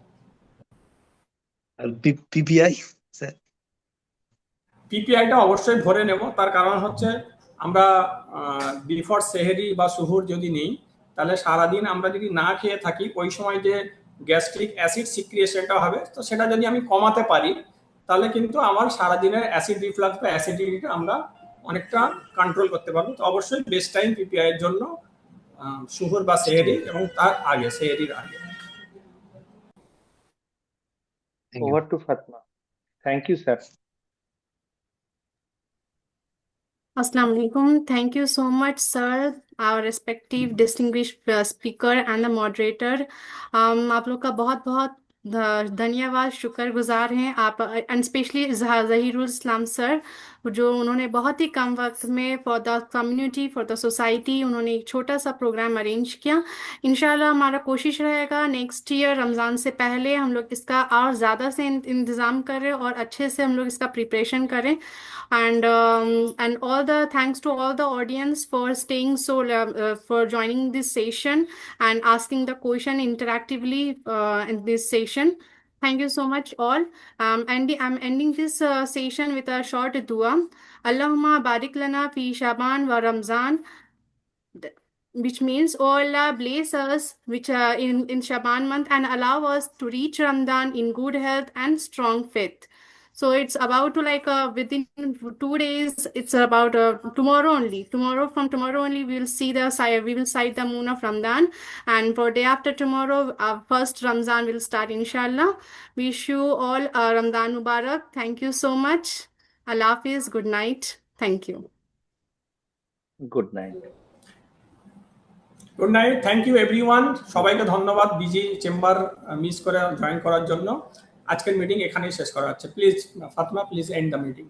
আর পিপিআই স্যার? পিপিআইটা অবশ্যই ভরে নেব, তার কারণ হচ্ছে আমরা বিফোর সেহেরি বা সুহুর যদি নেই তাহলে সারাদিন আমরা যদি না খেয়ে থাকি ওই সময় যে গ্যাস্ট্রিক অ্যাসিড সিক্রিয়েশনটা হবে, তো সেটা যদি আমি কমাতে পারি তাহলে কিন্তু আমার সারাদিনের অ্যাসিড রিফ্লাক্স বা অ্যাসিডিটিটা আমরা অনেকটা কন্ট্রোল করতে পারবো। তো অবশ্যই বেস্ট টাইম পিপিআই এর জন্য সুহুর বা সেহেরি এবং তার আগে, সেহেরির আগে। Over to Fatma. Thank you sir. Assalamu alaikum. Thank you so much, sir, our respective distinguished speaker and the moderator. आप लोग का बहुत बहुत धन्यवाद, शुक्रगुजार हैं आप, and specially Zahirul Islam sir, जो उन्होंने बहुत ही कम वक्त में for the community, for the society, उन्होंने एक छोटा सा प्रोग्राम अरेंज किया। इंशाल्लाह हमारा कोशिश रहेगा नेक्स्ट ईयर रमज़ान से पहले हम लोग इसका और ज़्यादा से इंतज़ाम करें और अच्छे से हम लोग इसका प्रिपरेशन करें। And all the thanks to all the audience for staying so for joining this session and asking the question interactively in this session. Thank you so much all. And I'm ending this session with a short dua. Allahumma barik lana fi Shaban wa Ramzan, which means, oh Allah, bless us which in Shaban month and allow us to reach Ramadan in good health and strong faith. So it's about to within 2 days, it's about tomorrow only. From tomorrow only we will sight the moon of Ramadan, and for day after tomorrow our first Ramzan will start, inshallah. Wish you all Ramadan Mubarak. Thank you so much. Allah Hafiz. Good night. Thank you. Good night. Good night, thank you everyone. সবাইকে ধন্যবাদ busy chamber miss করে join করার জন্য। আজকের meeting এখানেই শেষ করা হচ্ছে। Please Fatma, please end the meeting.